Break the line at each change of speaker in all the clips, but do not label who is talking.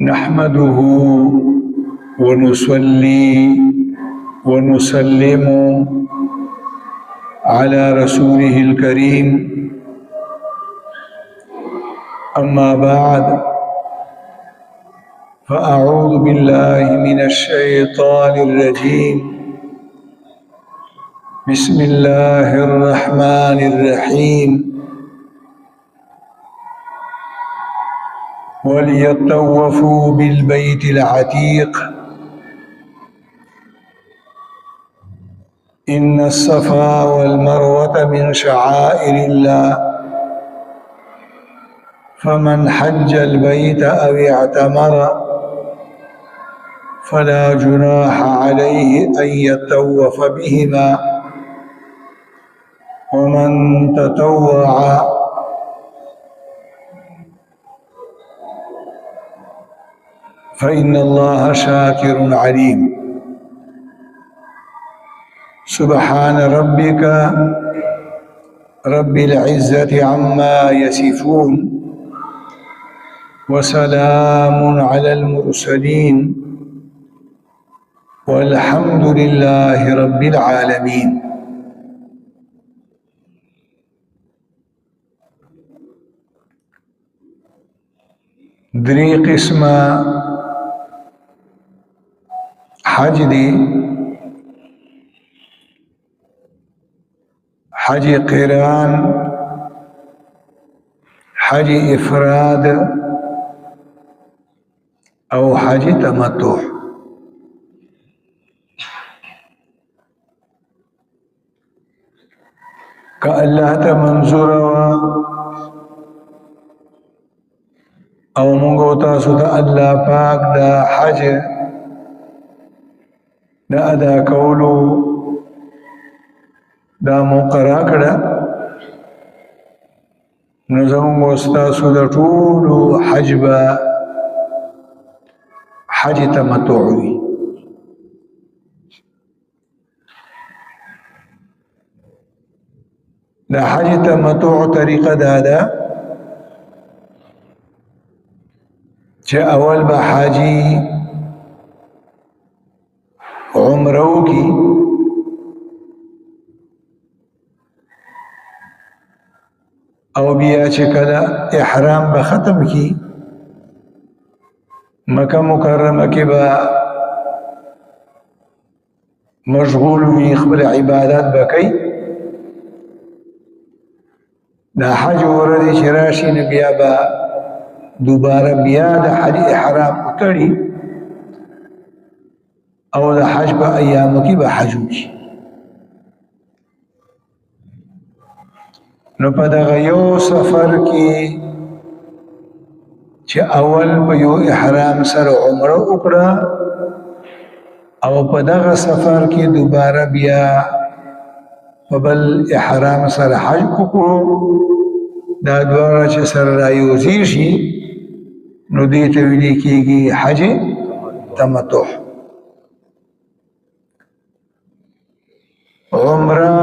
نحمده ونصلي ونسلم على رسوله الكريم أما بعد فأعوذ بالله من الشيطان الرجيم بسم الله الرحمن الرحيم وليطوفوا بالبيت العتيق إن الصفا والمروة من شعائر الله فمن حج البيت أو اعتمر فلا جناح عليه أن يطوف بهما ومن تطوع فإن الله شاكر عليم سبحان ربك رب العزة عما يصفون وسلام على المرسلين والحمد لله رب العالمين. درې قسمه حج دی، حج قران، حج افراد او حج تمتع. که الله ته منظور او مونږ تاسو ته الله پاک دا حج دا ادا کولو دا مقرره کړه، نو زموږ ستاسو د ټولو حج به حج تمتع وي. د حج تمتع طریقه دا ده چې اول به حاجی عمره وکړي، او بیا چې کله احرام به ختم کی مکه مکرمه کې به مشغول وي، خپل عبادت به کوي. دا حج ورځې چې راشي نو بیا به دوباره بیا د حج احرام وتړي او د حج په ایامو کې به حج وکړي. نو په دغه یو سفر کې چې اول په یو احرام سره عمره وکړه او په دغه سفر کې دوباره بیا په بل احرام سره حج وکړو، دا دواړه چې سره رايوځي شي نو دې ته ویل کېږي حج تمتع. عمره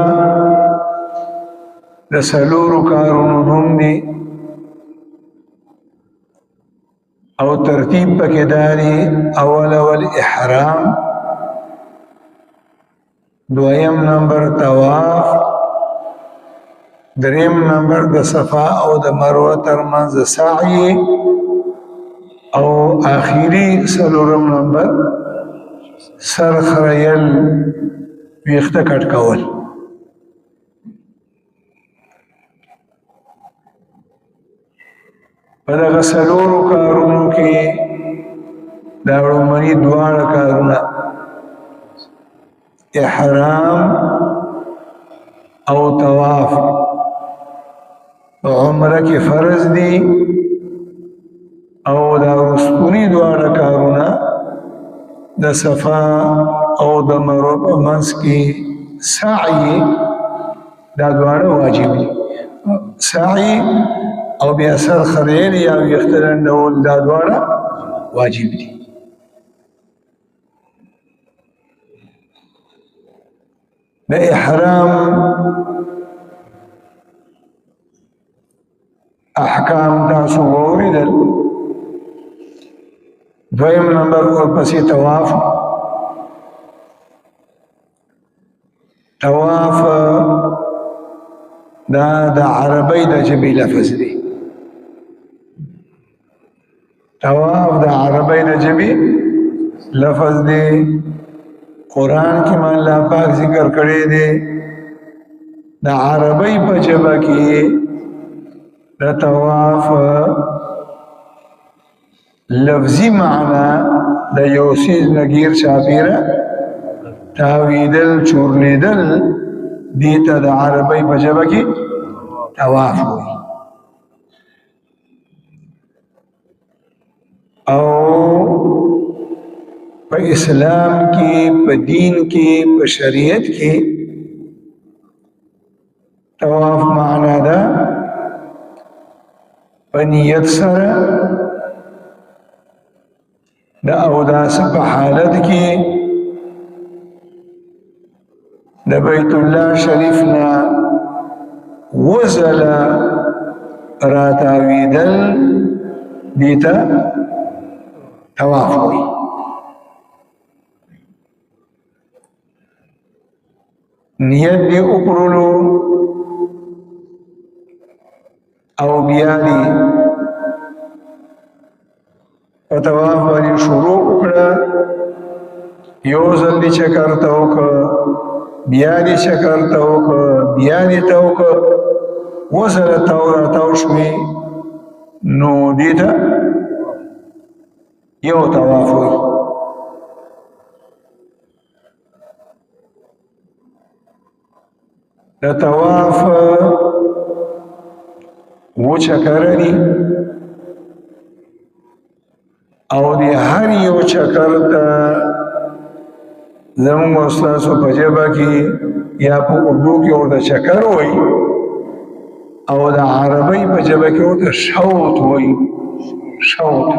د څلورو کارونو نوم دی او ترتیب پکې داري، اول احرام، دویم نمبر طواف، دریم نمبر د صفا او د مروه ترمنځ سعی، او آخری څلورم نمبر سر خریل، ویښته کټ کول. په دغه څلورو کارونو کې دا لومړني دواړه کارونه احرام او طواف عمره کې فرض دي، او دا وروستني دواړه کارونه د صفا او د مروه په منځ کې سعی، دا دواړه واجب دي. سعی او بیا سر خریل یا ویښته لنډول دا دواړه واجب دي. د احرام احکام تاسو ووریدل. دویم نمبر ورپسې طواف. طواف دا د عربی د ژبې لفظ دی. طواف د عربی د ژبې لفظ دی. قرآن کې ما الله پاک ذکر کړی دی د عربی په ژبه کې د طواف لفظی معنا د یو څیز نه غیر چاپیره تاویدل چورلیدل دیتا د عربی په ژبه کې طواف وایي. او په اسلام کې په دین کې په شریعت کې طواف معنا ده په نیت سره د اوداس په حالت کې د بیت الله شریف نه وزل راتاویدل دیتا طواف وایي. نیت دی اکرلو او بیا دی په طواف باندې شروع وکړه. یو ځل دی چکر ته وکړه، بیا دی چکر ته وکړه، بیا دی ته وکړه، وسره تاو راتاو شوې نو دې ته یو طواف وایي. د طواف و چکر دی او دی هر یو چکر ته زمونږ استاسو په ژبه کې یا په اردو کې ورته چکر وایي او د عربی په ژبه کې ورته شوط وایي. شوط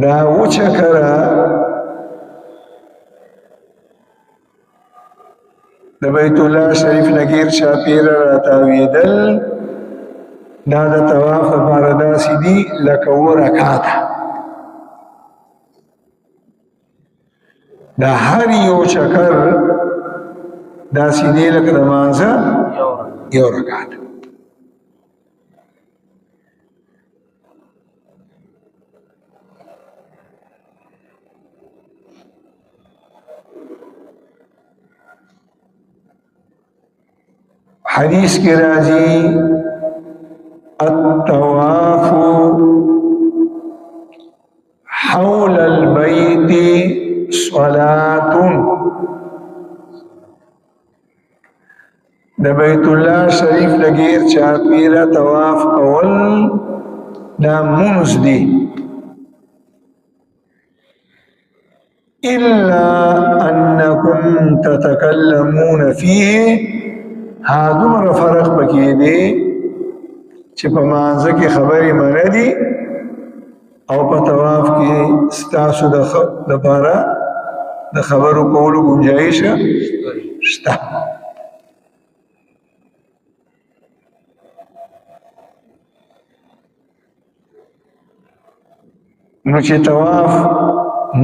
دا و چکره د بیت الله شریف نګیر چاپیره راتاویدل دا د طواف لپاره داسې دي لکه اووه رکعاته. دا هر یو چکر داسې دی لکه د لمانځه یو رکعت. حدیث کی راضی الطواف حول البیت صلاة. د بیت الله شریف لګیر چاپیره طواف کول دا مونځ دی. الا انکم تتکلمون فیه، ها دومره فرق پکې دی چې په مانځه کې خبرې منع دي او په طواف کې ستاسو د لپاره د خبرو کولو گنجایش شته. نو چې طواف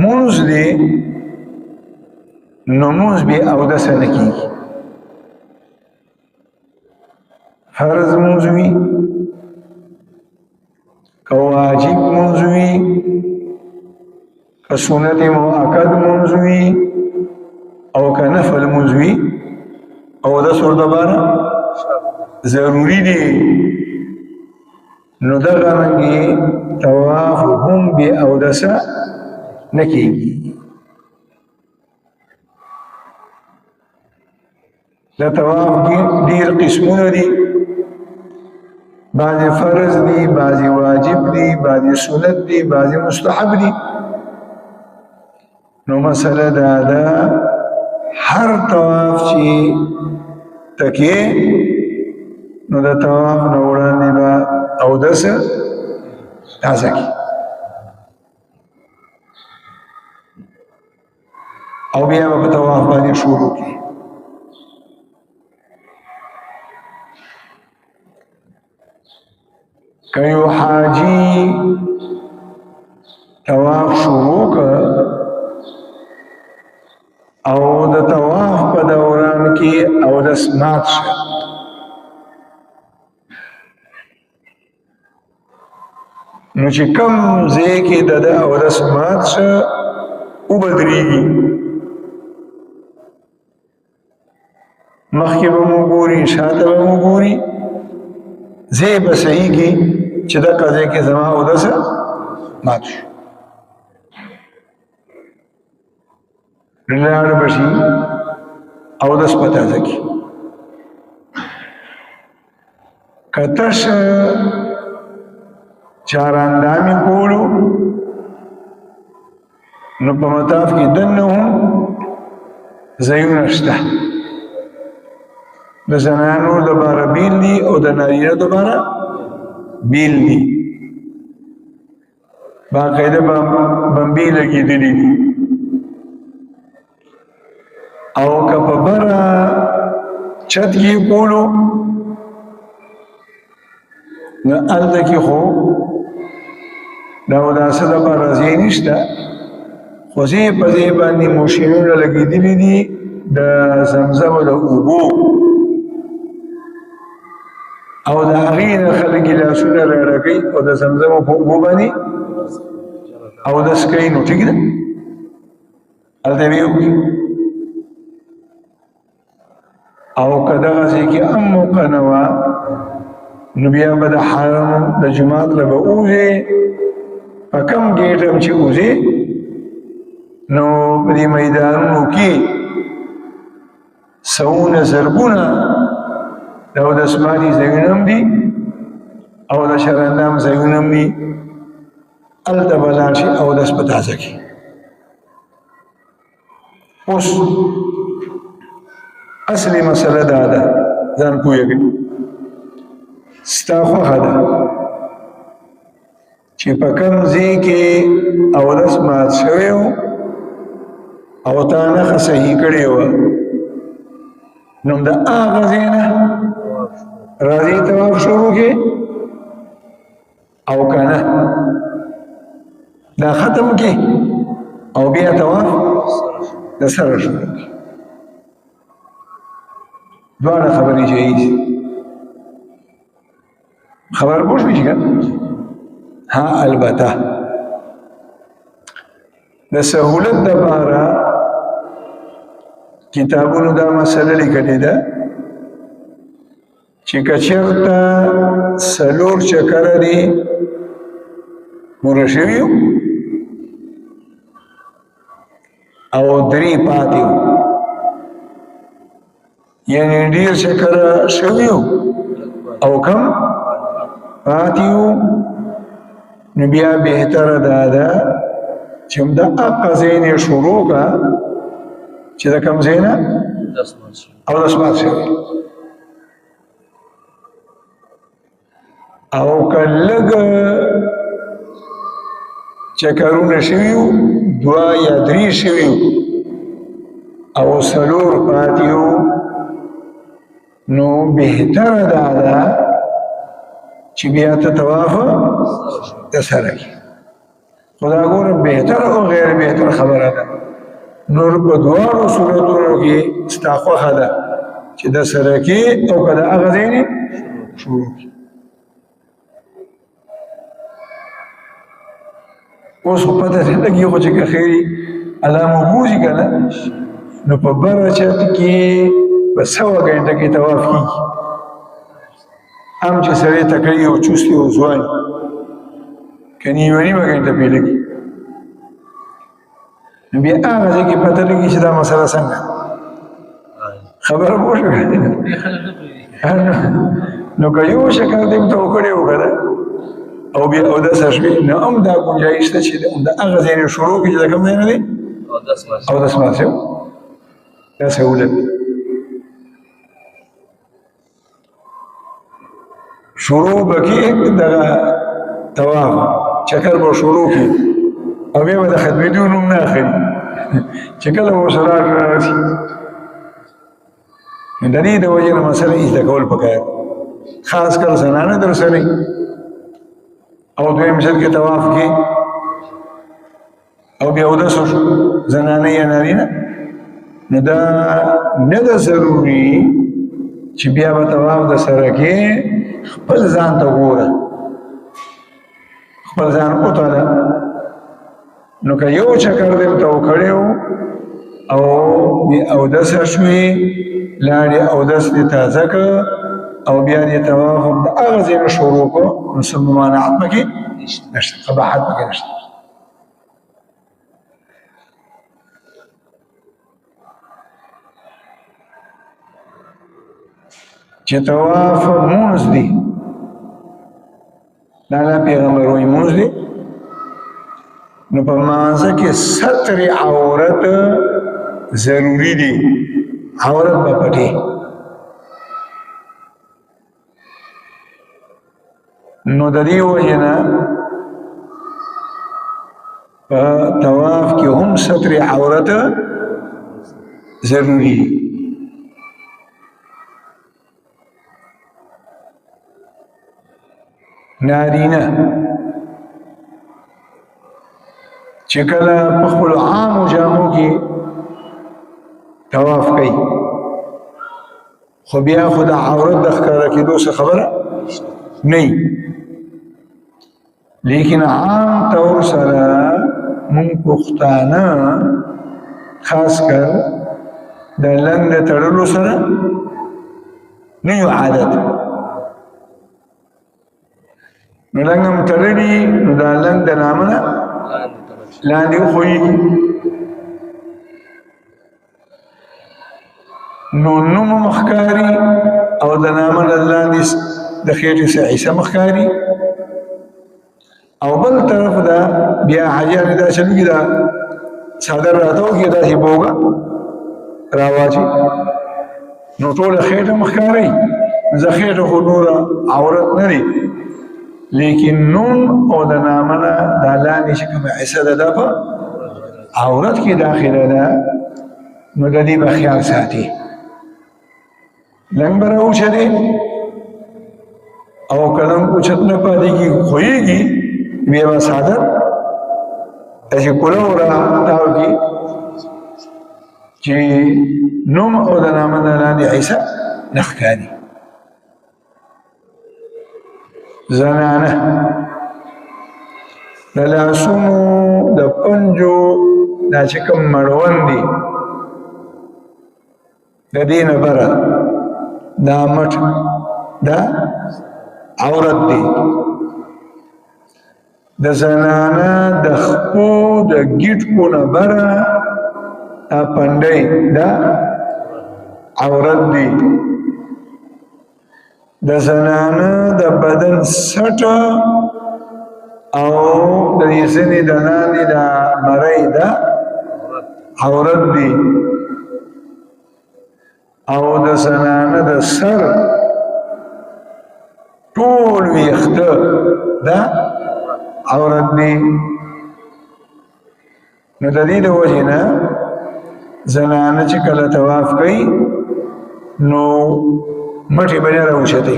مونځ دی نو مونځ بیا اودس نه کېږي. فرض مونځ وي که واجب مونځ وي که سنت مؤکد مونځ وي او که نفل مونځ وي اودس ورته ضروري دی. نو دغه رنګې طواف هم بې اودسه نه کېږي. د طواف ډېر قسمونه دي، بعضی فرض دی، بعضی واجب دی، بعضی سنت دی، بعضی مستحب دی. نو مسئله دا ده هر طواف چې تکې نو د طواف نه وړاندې به اودس تازه کړي. او بیا په طواف باندې شروع کی کيو حاجی طواف شروع کا او د طواف په دوران کې او د سمات شه نو چې کم ځای کې د او د سمات شه وبدريږي مخکې به مو ګوري شاته به مو ګوري ځای به صحیح کې چې د قضې کې زما او د څه مات شو لاړ بشي او د سپتا ځکي کتش چاراندامي کولو نو په مطاف کې دنه هم ځایونه شته د زنانو لپاره بیل دي او د نارینه لپاره بیل دي باقاعده بمبي لګېدلي دي او که په بره چت کې کولو نو هلته کې خو دا وداسه لپاره ځای نشته خو ځای په ځای باندې موشینونه لګېدلي دي د زمزمو د اوبو او د هغې نه خلک ګیلاسونه راډکوي او د زمزمو په اوبو باندې اودس کوي نو ټیک ده هلته به یې وکړي او که دغه ځای کې هم موقع نه وه نو بیا به د حرم د جومات نه به وځې په کم ګیټ هم چې وځې نو په دې میدانونو کې سوونه زرګونه د اودس ماتي ځایونه هم دي او د شراندام ځایونه هم دي هلته به لاړ شي اودس په تازه کې اوس اصلي مسله دا ده ځان پوهېږئ ستا خوښه ده چې په کوم ځای کې اودس مات شوی و او تا نښه صحیح کړې وه نو د هغه ځای نه راځي طواف شروع کې او که نه دا ختم کې او بیا طواف د سره شروع کې دواړه خبرې جایز خبر پوه شوې چې که ها البته د سهولت دپاره کتابونو دا مسله لیکلې ده چې که چېرته څلور چکره دي پوره شوي او درې پاتې وو یعنی ډېر چکره شوي او کم پاتې وو نو بیا بهتره دا ده چې د هغه ځای نه شروع کړه چې د کوم ځای نه اودس مات شوی او که لږ چکرونه شوي وو دوه یا درې شوي وو او څلور پاتې وو نو بهتره دا ده چې بیا ته طواف د سره کې خو دا ګوره بهتر او غیر بهتر خبره ده نور په دواړو صورتونو کې ستا خوښه ده چې د سره کې او که د هغه ځای نه شروع کړي اوس خو پته نه لګي خو چې که خیري الله مو بوځي که نه نو په بره چت کې په سوه ګنټه کې طواف کېږي هم چې سړی تکړی او چوستی او ځوان که نیمه نیمه ګنټه پرې لګي نو بیا هغه ځای کې پته لګي چې دا مسله څنګه خبره پوه شوې نو که یو شکل دې ورته وکړی و که نه او بیا اودس شوي نو هم دا ګنجایش شته چې د هغه ځای نه شروع کړي چې د کوم ځای نه دی اودس مات شوی دا سهولت شروع بکی دغه طواف چکر به شروع کی او بیا به د ختمېدو نوم نه اخلي چې کله ورسره راشي د دې د وجې نه مسله زده کول پکار خاص کر زنانه در سره او دویم ځل کې طواف کې او بیا اودس وشو زنانه یا نارینه نو دا نه ده ضروري چې بیا به طواف د سره کې خپل ځان ته ګوره خپل ځان وتاله نو که یو چکر دې ته وکړی او اودس شوې لاړې اودس دې تازه کړه او بیا دې طواف هم د هغه ځای نه شروع کړو نو څه ممانعت پکې نشته قباحت پکې نشته چې طواف مونځ دی دا الله پیغمبر وایي مونځ دی نو په مانځه کې ستر عورت ضروری دی عورت به پټي نو د دې وجه نه په طواف کې هم ستر عورت ضروری دی نارینه چې کله په خپل عامو جامو کې طواف کوي خو بیا خو د عورت د ښکاره کېدو څه خبره نه لیکن عام طور سره مونږ پښتانه خاص کر د لنګ تړلو سره نه یو عادت نو لنګم تړلي نو دا لنګ د نامه لاندې خوېږي نو نوم مخکاري او د نامه لاندې د خېټې څخه عیسه مخکاري او بل طرف دا بیا حاجیان دا چلوږي دا څادر راتاو کې دا بوګه راواچي نو ټوله خېټه مخکاري زه خېټه خو نوره عورت نه دی لیکن نون او د نامنه دا لاندې چې کومه عیسه ده په عورت کې داخله ده نو د دې به خیال ساتي لنګ به راوچتې او که لنګ اوچت نه پاتې کېږي خوېږي بیا به څادر داسې کوله ورتاو کړي چې نوم او د نامنه لاندې عیسه نه ښکاري زنانه د لاسونو د پنجو دا چې کوم مړوند دي د دې نه بره دا مټ دا عورت دی د زنانه د خپو د ګیټکو نه بره دا پنډۍ دا عورت دی د زنانه د بدن سټه او د دې ځینې د لاندې د مرۍ دا عورت دی او د زنانه د سر ټول ویښته دا عورت دی نو د دې د وجې نه زنانه چې کله طواف کوي نو مټې به نه راوچتې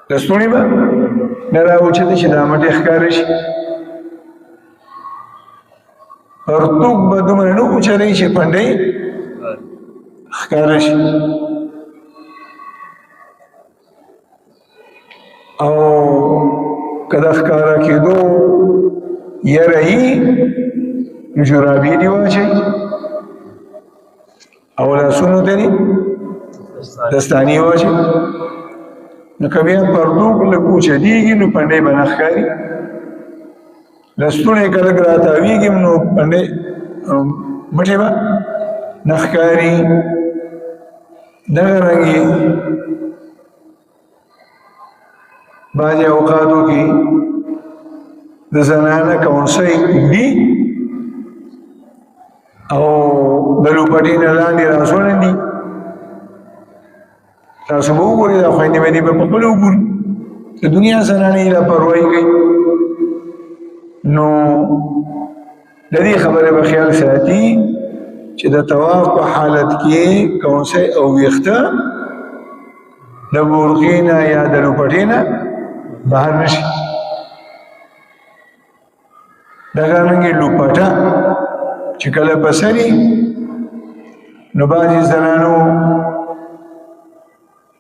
لستوڼي به نه راوچتې چې دا مټې ښکاره شي پرتوګ به دومره نه اوچتې چې پنډۍ ښکاره شي او که د ښکاره کېدو یره یي نو جرابې دې واچوي او لاسونو ته دې دستانی واچي نو که بیا پردوګ لږ اوچتېږي نو پنډۍ به نه ښکاري لستوڼی که لږ راتاویږي نو پنډۍ مټې به نه ښکاري دغه رنګې بعضې اوقاتو کې د زنانه کونسۍ اوږدي او د لوپټې نه لاندې راځوړندي تاسو به وګورئ دا خویندې مینې به په خپله وګوري د دنیا زنانې لا پروايي کوي نو د دې خبره په خیال ساتي چې د طواف په حالت کې کونسه او ویخته د بورغینا یا د لوپټینا بهر نشي دغه رنګه لوپټا چې کله بسري نو باندې زنانو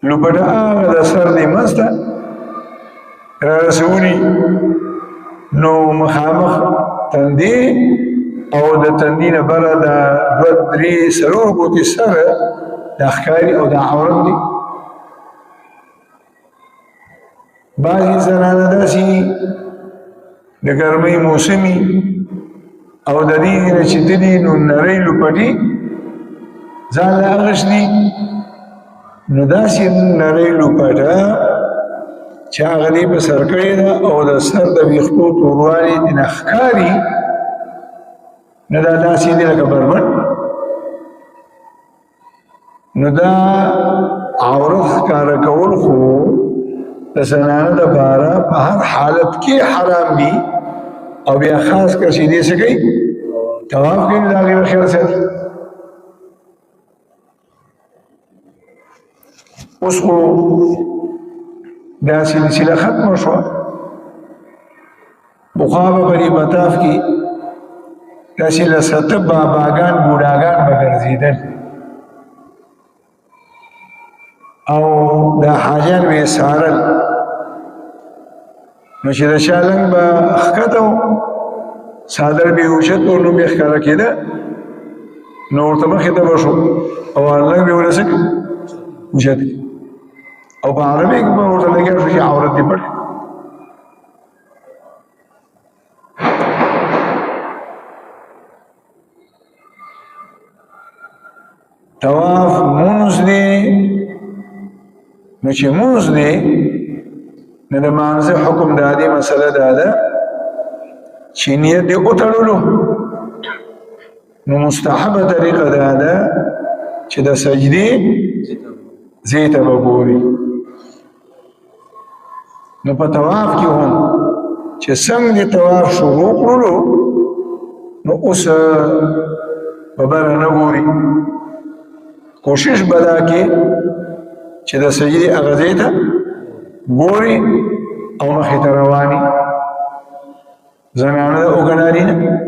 لوپټا هغه د سر دی مسته را رسولي نو مخامخ تندې او د تندې نه بره د دوه درې سرور بوتې سره د ښکاري او د عورت دی بعضې زنانه داسې د ګرمۍ موسمي او د دې نه چې دلي نو نرۍ لوپټې ځان له اغشتي نو داسې نرۍ لوپټه چې هغه دې په سر کړې ده او د سر د ویښتو توروالي دې نه ښکاري نو دا داسې دی لکه بربند نو دا عورت ښکاره کول خو د زنانه دپاره په هر حالت کې حرام دي او بیا خاص کر چې دې څه کوي طواف کوي د هغې په خیال ساتي اوس خو دا سلسله ختمه شوه پخوا به په دې مطاف کې داسې لسته باباګان بوډاګان به ګرځېدل او دا حاجیان به یې څارل نو چې د چا لنګ به ښکته و څادر به یې اوچت و نو به یې ښکاره کېده نو ورته مخې ته به شو او لنګ به یې ورسه اوچت او په عربي کې به ورته لګیا شو چې عورت دې پټ طواف مونځ دی نو چې مونځ دی نو د مانځه حکم دا دی مسله دا ده چې نیت دې وتړلو نو مستحبه طریقه دا ده چې د سجدې ځای ته به ګوري نو په طواف کې هم چې څنګه دې طواف شروع کړلو نو اوس به بره نه ګوري کوشش بدا کې چې د سجدې هغه ځای ته ګوري او مخې ته رواني زنانه ده او که نارینه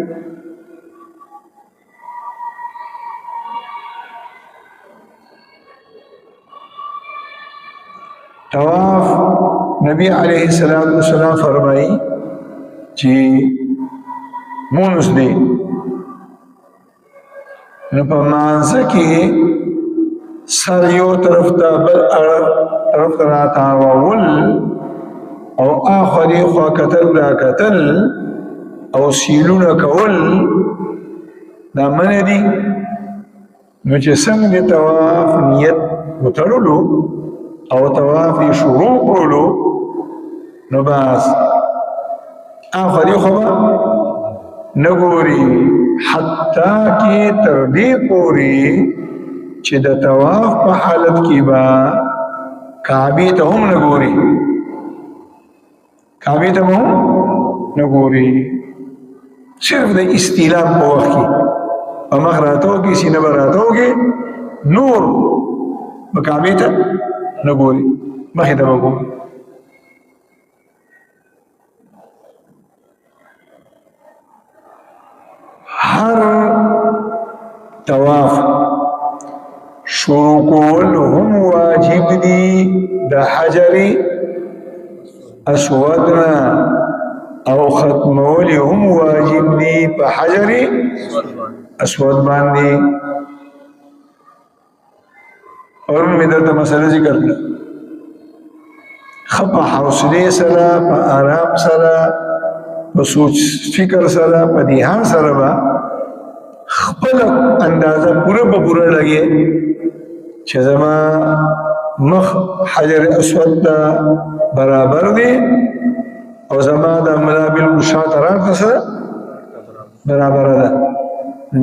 طواف نبی علیہ السلام فرمائی چې مونځ دی نو په مانځه کې سر یو طرف ته بل طرف ته راتاوول او آخرې خوا کتل را کتل او سیلونه کول دا منع دي نو چې څنګه د طواف نیت وتړلو او طواف شروع کړلو نو بس آخرې خوا به نه ګوري حتی کې تر دې پورې چې د طواف په حالت کې به کعبې ته هم نه ګوري کعبې ته هم نه ګوري صرف د استلام په وخت کې په مخ راتاو کې سینه به راتاو کې نور به کعبې ته نه ګوري مخې ته به ګوري هر طواف شروع کول هم واجب دي د حجر اسودنا او ختمول هم واجب دي په حجر اسود باندې اور می درته مسله ذکر کړه خپه حوصله سره په آرام سره په سوچ فکر سره په ذهن سره با خپل اندازه پوره لګي چې زما مخ حجر اسود ته برابر دی او زما د ملابل مشاطرات سره برابر ده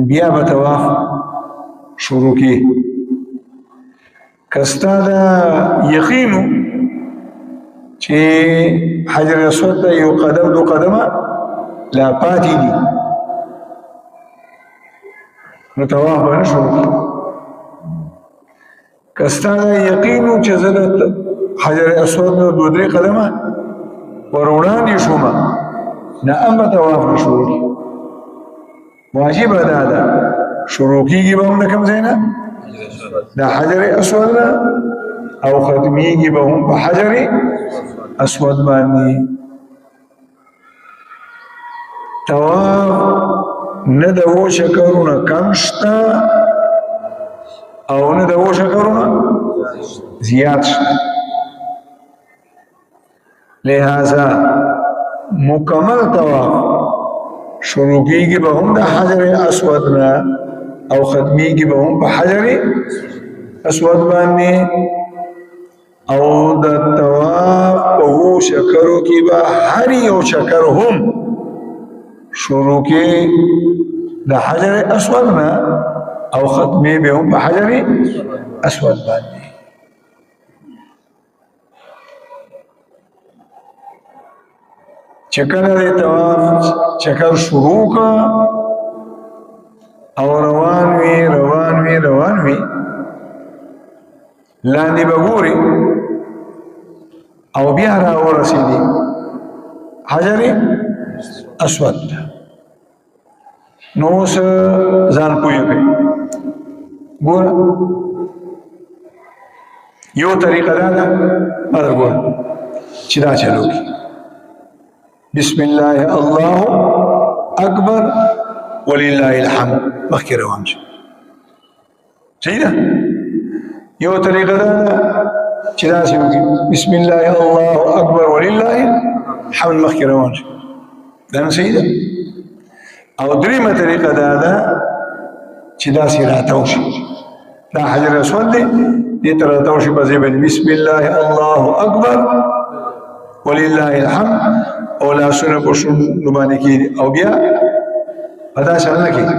بیا به طواف شروع کی کستا دا یقینو چې حجر اسود ته یو قدم دو قدمه لا پاتې دي نو طواف به نه شروع کړي. که ستا دا یقین و چې زه د حجر اسود نه 2-3 قدمه ور وړاندې شوم، نه هم به طواف نه شروع کړي. واجبه دا ده شروع کېږي به هم د کوم ځای نه، د حجر اسود نه، او ختمیږي به هم په حجر اسود باندې. طواف نه د 7 شکرونه کم شته او نه د 7 شکرونه زیات شته. لہذا مکمل طواف شروع کېږي به هم د حجر اسود نه او ختمیږي به هم په حجر اسود باندې. او د طواف په 7 شکرو کې به هر یو شکر هم شروع کې د حجر اسود نه او ختمې به هم په حجر اسود باندې. چې کله د طواف چکر شروع کا او روان وي لاندې به ګوري او بیا را ورسېدي حجر اسود. نو اوس ځان پوه کړئ. ګوره یو طریقه دا ده، ماته ګوره چې دا چلو کړي. بسم الله الله اکبر ولله الحمد مخکې روان شي. صحیح ده؟ یو طریقه دا ده چې داسې وکړي بسم الله الله اکبر ولله الحمد مخکې روان شي. دا نه صحیح ده. او دریمه طریقه دا ده چې داسې راتاو شي، دا حجر اسود دی، دې ته راتاو شي په ځای باندې بسم الله الله اکبر ولله الحمد او لاسونه په شونډو باندې کېږي او بیا په داسې نه کېږي،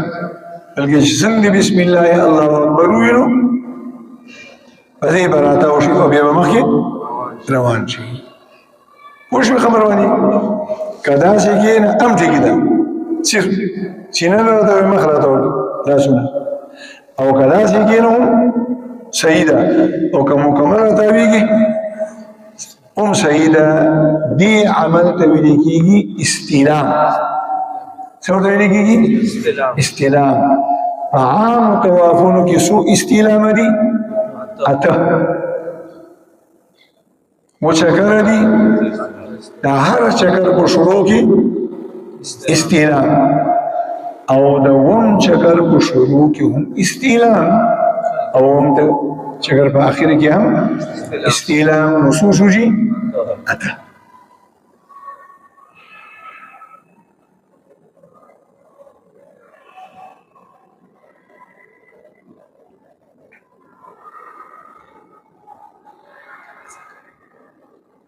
بلکې چې څنګه بسم الله الله اکبر وویلو په ځای به راتاو شي او بیا به مخکې روان شي. پوه شوې خبره باندې؟ که داسې کېږي هم ټیکې ده، صرف سینه نه راته مخ راته وکړي لاسونه، او که داسې کېږي نو صحیح ده، او که مکمل راتاویږي هم صحیح ده. دې عمل ته ویل کېږي استلام. څه ورته ویل کېږي؟ استلام. په عامو طوافونو کې څو استلام دي؟ 8. و چکر دي، دا هر چکر په شروع کې استلام، او د 1 چکر په شروع کې هم استلام، او هم د چکر په آخر کې هم استلام. نصوص جی 8.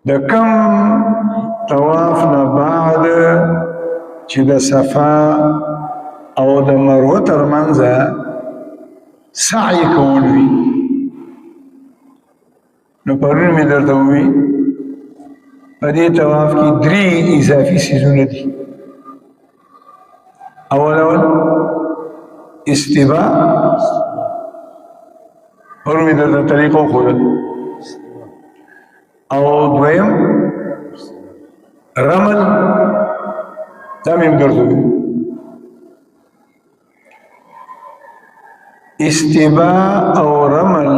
د کم طواف نه بعد چې د صفا او د مروه ترمنځ سعی کول وي، نو پرون مې درته وویل په دې طواف کې 3 اضافي څیزونه دي. اول استباء، پرون مې درته طریقه وښودل، او دویم رمل، دا مې هم درته وویل. استباء او رمل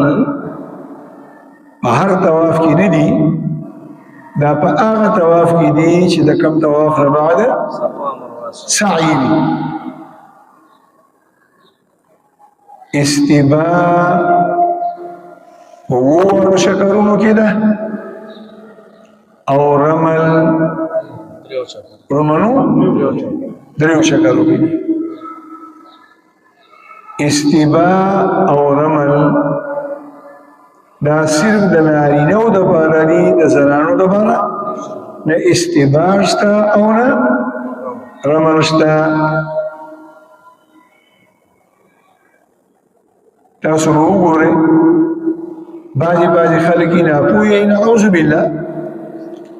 په هر طواف کې نه دي، دا په هغه طواف کې دي چې د کم طواف نه بعد سعی وي. استباء په 7 شکرونو کې ده، او رمل رمنو 3 شکرونو کې دي. استباء او رمل دا صرف د نارینه‌و دپاره دي، د زنانو دپاره نه استباء شته او نه رمل شته. تاسو به وګورئ بعضې خلک یې ناپوهه یې، نعوذ بالله،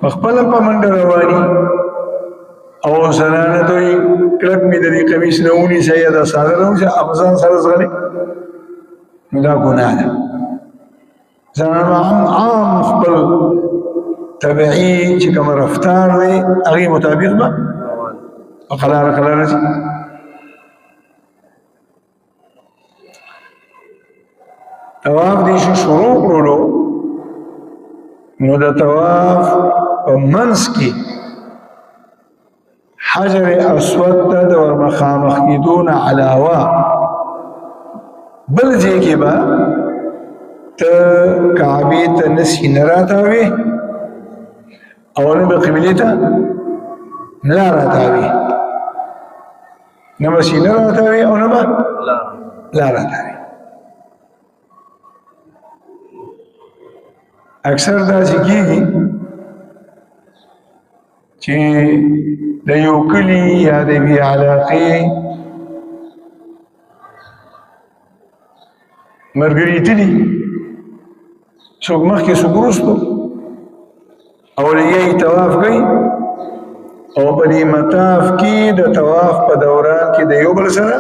په خپله په منډه رواني او زنانه ته وایي کلک می د دې قمیص نه ونیسه یا دا ساده نه ونیسه افغان سره زغلی نو دا ګناه ده زنانو عام خپل طبیعي چې کوم رفتار دی هغې مطابق به په قلاره قلاره شي طواف دی شروع کړلو نو د طواف په منځ کې حجر اسود ته د ورمخامخ کېدو نه علاوه بل ځای کې به ته کعبې ته نه سینه راتاوې او نه به قبلې ته ملا راتاوې نه به سینه راتاوې او نه به لا راتاوې اکثر داسې کېږي چې د یو کلي یا د یوې علاقې ملګري تلي څوک مخکې څوک وروستو اولیه یې طواف کوي او په دې مطاف کې د طواف په دوران کې د یو بل سره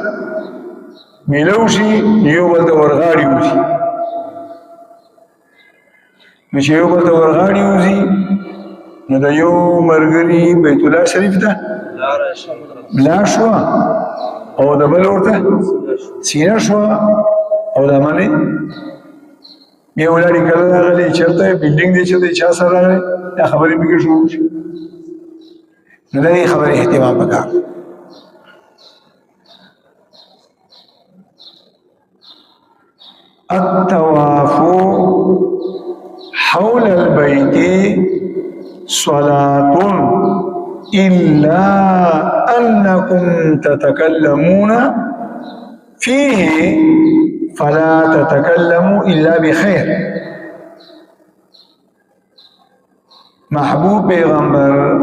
میلو شي یو بل ته ورغاړي وشي نو چې یو بل ته ورغاړي وځي نو د یو ملګري بیت الله شریف ته لاړ شوه او د بل ورته سینه شوه او د منې بیا ولاړې کله راغلی چېرته بلډینګ دی چېرته چا سره راغلی دا خبرې پکې شروع شي نو د دې خبرې اهتمام پکار الطواف حول البيت صلاة إلا أنكم تتكلمون فيه فلا تتكلموا إلا بخير محبوب پیغمبر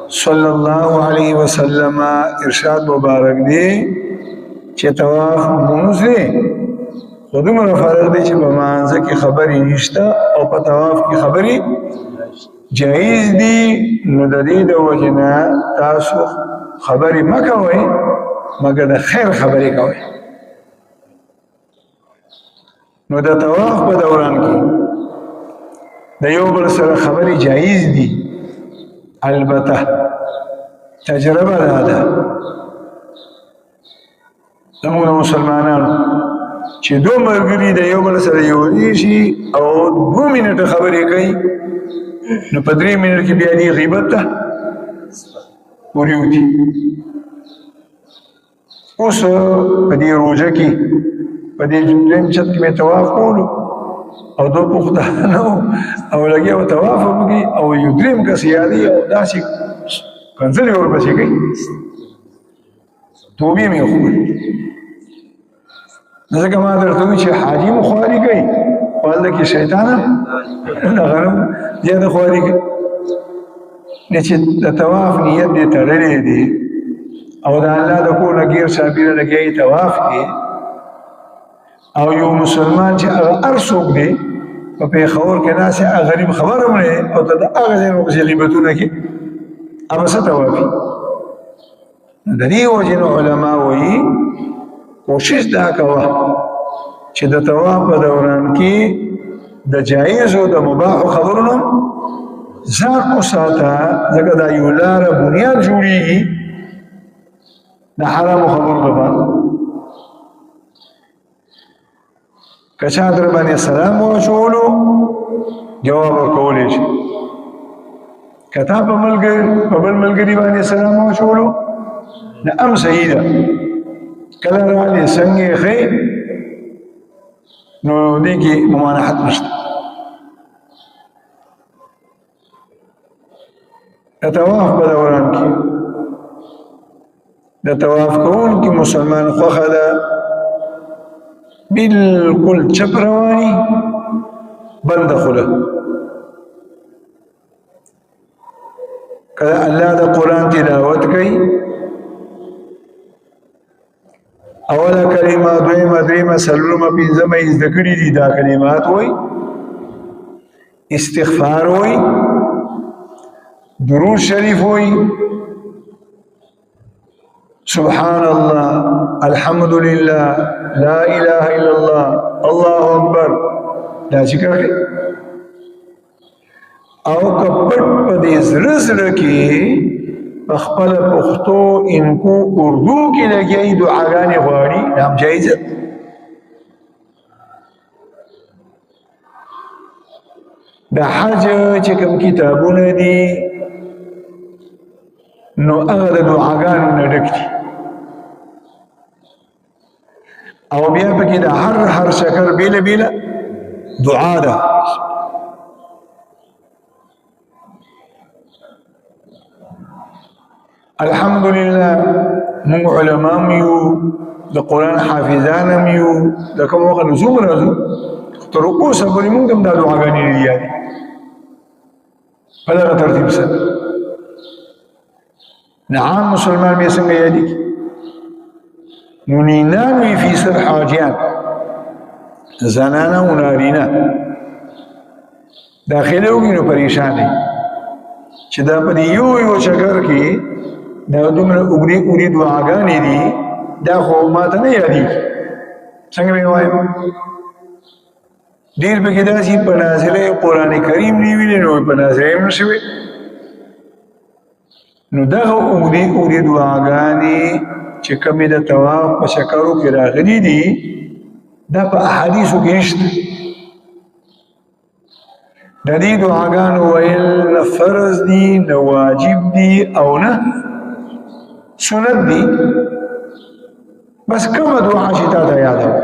صلی الله علیه وسلم ارشاد مبارک دی چې طواف مونږ دی خودمره فرق دی چې په مانځه کې خبرې نشته او په طواف کې خبرې جایز دي نو د دې د وجې نه تاسو خبرې مه کوئ مګر د خیر خبرې کوئ نو د طواف په دوران کې د یو بل سره خبرې جایز دي البته تجربه ده زموږ مسلمانانو چې دو ملګري د یو بل سره یو شي او 2 منټه خبرې کوي نو په 3 منټ کې بیا دې غیبت ته وریوتی اوس په دې روزه کې په دې جمعې چې مې طواف کولو او دو پختانو او لګي او طواف وکي او یو دریم کس یادي او داسې کنځلې ورپسې کوي توبې مې وکړې ځکه ما درته وی چې حاجی مخواري کوي والله کې شیطان نه غرم زیاده خواري کوي نه چې د طواف نیت دې تړلې دي او د الله د کور غیر شابیره لګي طواف کې او یو مسلمان چې هر څوک دی په پیښور کې ناسه غریب خبره مړي او ته د هغه ځای په غیبتونه کې اوبه څه توافي د دې وجه علماء وایي کوشش دا کوه چې د طواف په دوران کې د جایز او د مباح خبرونو ځان وساته ځکه دا یو لاره بنیاد جوړیږي د حرام خبرو لپاره کچا در باندې سلام واچولو جواب ورکولی شي کتا په بل ملګري باندې سلام واچولو نه ام صحیح ده کله راغلی څنګه ښه نو دې کې ممانعت نشته د طواف په دوران کې د طواف کوونکي مسلمان خوښه ده بالکل چپ رواني بند خوله کله الله د قرآن تلاوت کوي اوله کلمه دویمه دریمه څلورمه پنځمه یې زده کړي دي دا کلمات وایي استغفار وایي درود شریف وایي سبحان الله، الحمد لله، لا اله الا الله، الله اکبر، دا ذکر کوي. او کپټ په دې زړه زړه کې په خپل پښتو انکو اردو کې لګي دعاګانې غواړي، هم جایز ده. د حج چې کوم کتابونه دي نو هغه د دعاګانو نه ډک دي، او بیا پکې د هر شکر بیله بیله دعا ده. الحمدلله موږ علما یو، د قرآن حافظان یو، د کوم وخت نزوم راځو تر اوسه پورې موږ هم دا دعاګانې نه یادې په دغه ترتیب سره. عام مسلمان بیا څنګه یادې کړي؟ نو 99% حاجیان زنانه و نارینه داخله وګي نو پریشان دي چې دا په یو چکر کې دا دومره اوږدې دعاګانې دي، دا خو ماته نه یادېږي. څنګه مې وایم ډېر پکې داسې په نازله قرآن کریم نه ویلې نو په نازله یې نه شوې. نو دغه اوږدې دعاګانې چې کومې د طواف په چکرو کې راغلي دي دا په احادیثو کې نشته. د دې دعاګانو ویل نه فرض دي، نه واجب دي، او نه سنت دي. بس کومه دعا چې تا ته یاده وه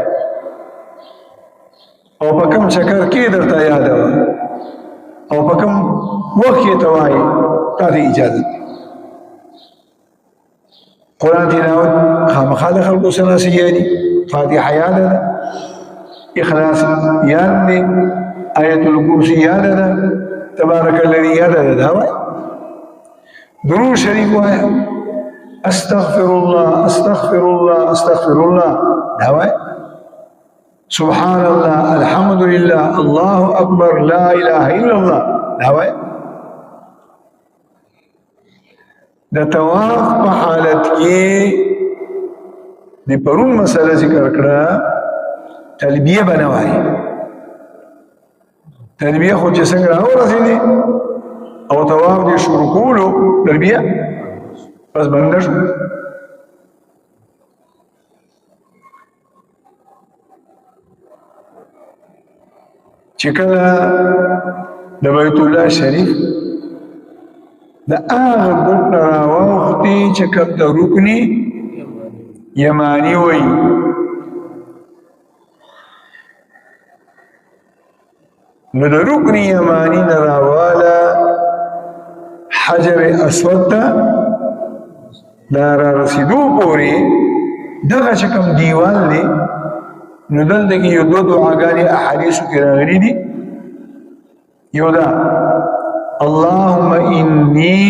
او په کوم چکر کې درته یاده وه او په کوم وخت کې ته وایې تا ته اجازه ده. قرآن تلاوت خامخا د خلکو سره څه یادي، فاتحه یاده ده، اخلاص یاد دی، آیت الکرسی یاده ده، تبارک الذی یاده ده. دا وایي درود شریف وایه، استغفر الله استغفر الله استغفر الله، دا وایه سبحان الله، الحمد لله، الله اکبر، لا اله الا الله، دا وایه. د طواف په حالت کې د پرون مسله ذکر کړه، تلبیه بنوای. تلبیه خو چې څنګه راورسېدې او طواف دې شروع کولو، تلبیه بس بنده شو. چې کله د بیت الله شریف د هغه ګوټ نه راواوښتې چې کوم د رکن یماني وایي، نو د رکن یماني نه راواله حجر اسود ته دا را رسېدو پورې دغه چې کوم دیوال دی نو دلته کې یو دوه دعاګانې احادیثو کې راغلي دي. یو دا اللهم إني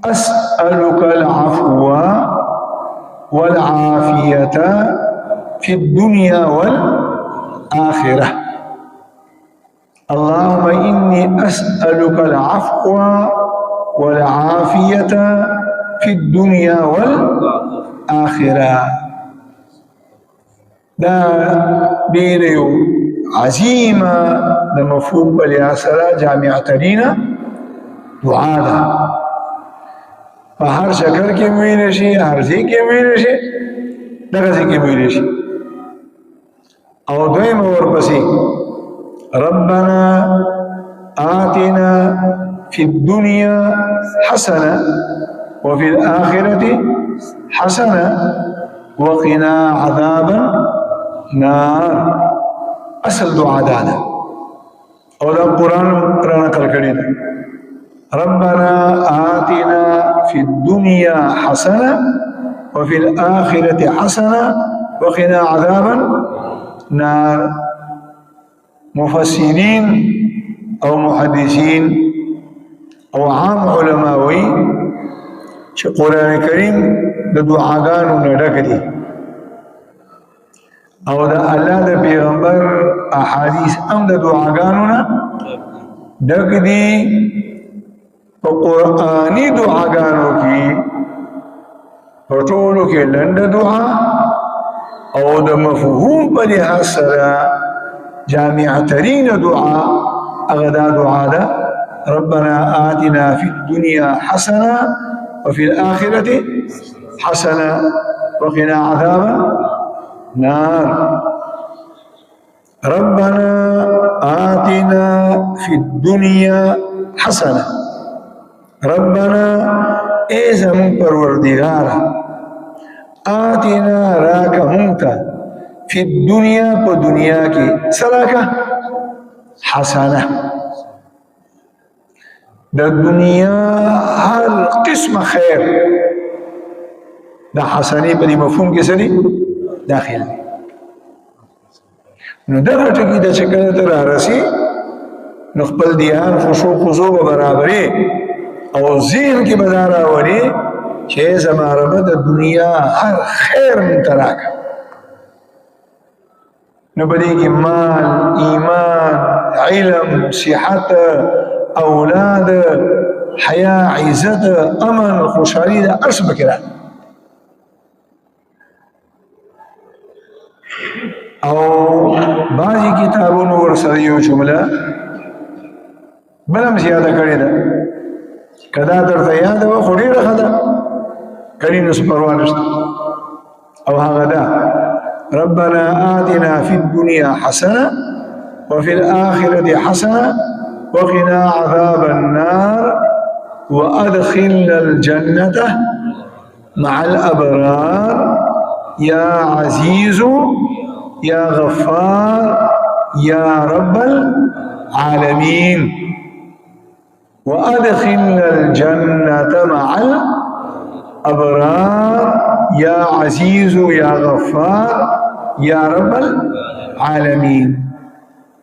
أسألك العفو والعافية في الدنيا والآخرة. اللهم إني أسألك العفو والعافية في الدنيا والآخرة. دا ډېر عظیمه د مفهوم په لحاظ سره جامع ترینه دعا ده. په هر شکر کې ویل شي، هر ځای کې ویل شي، دغه ځای کې ویل شي. او دویمه ورپسې ربنا آتنا في الدنيا حسنة وفي الآخرة حسنة وقنا عذاب النار. اصل دعا ده او دا قرآن را نقل کړی ده. ربنا آتنا في الدنيا حسنة وفي الآخرة حسنة وقنا عذاب النار. مفسرین او محدثین او عام علماء وی چې قرآن کریم د دعاګانو نه ډک دی او د الله د پیغمبر احادیث هم د دعاګانو نه ډک دي. په قرآنی دعاګانو کې ټولو کې لنډه دعا او د مفهوم په لحاظ سره جامع ترین دعا هغه دا دعا ده ربنا آتنا في الدنيا حسنة وفي الآخرة حسنة وقنا عذاب النار ربنا آتنا في الدنيا حسنة ربنا ایزا من پروردگارا آتنا راکا منتا فی الدنیا پا دنیا کی سراکا حسنہ دا دنیا ہر قسم خیر دا حسنی پا دی مفہوم کی سری داخل دی نو دا غٹکی دا چکر تر آرسی نخپل دیان خشوع خضوع برابری او ذہن کی بدارا ولی چھے زمارمہ دا دنیا ہر خیر منتراکا نو بدی کی مال ایمان علم صحت اولاد حیاء عزت امن خوشحالی دا عرص بکران او بعضی کتابون ورسریو جملہ بلم زیادہ کری دا کدا درته یاد و خو ډیره ښه ده کړي نو څه پروا نشته او هغه ده ربنا آتنا في الدنيا حسنة وفي الآخرة حسنة وقنا عذاب النار وأدخلنا الجنة مع الأبرار يا عزيز يا غفار يا رب العالمين وأدخلنا الجنة مع الأبرار يا عزيز يا غفار يا رب العالمين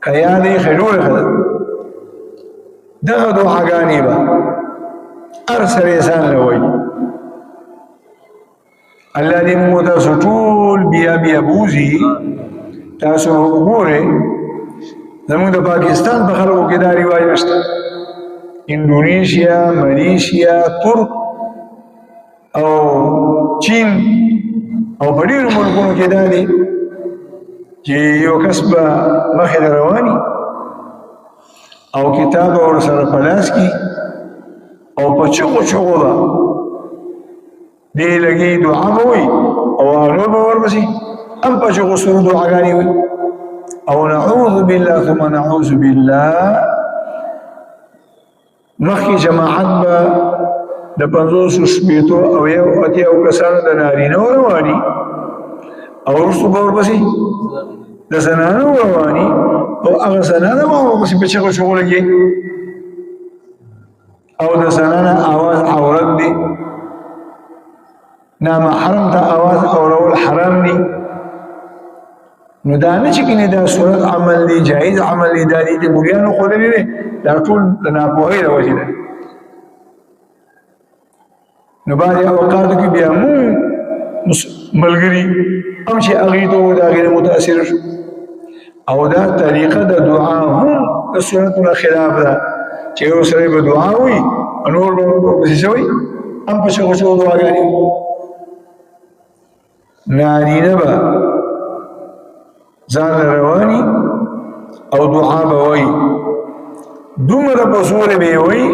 كياني خلول خلال دغدو حقاني با أرسل إنسان لوي الذي متسطول بيا بوزي تاسو وګوره زموږ د پاکستان په خلکو کې دا رواج نشته انډونیشیا ملیشیا ترک او چین او په ډیرو ملکونو کې دا دي چې یو کس به مخې ته رواني او کتاب ورسره په لاس کې او په چغو چغو به دی لګي دعا به وي او هغه به ورپسې هم په چغو سرو دعاګانې وي او نعوذ بالله ثم نعوذ بالله مخی جماعت با د 500 شپیتو او یو اتیا او کسانو د نارینه رواني او رسو به ورپسې د زنانو رواني او هغه زنانه به ورپسې په چغو چغو لګي او د زنانه آواز عورت دی نامحرم ته آواز اورول حرام دی نو دا نه چې کینه دا صورت عمل دی جایز عمل دی دا دې مليانو خو دې دا ټول د ناپوهۍ راوځي ده نو باندې اوقاتو کې بیا مو ملګری هم چې هغې ته دا غیر متاثر شو او دا طریقه د دعا هم د سنتونو خلاف ده چې یو سړی به دعا وي نور به ورپسې شوي هم په شغو شغو دعاګانې نارینه به ځان رواني او دعا به وایي دومره په زور به وایي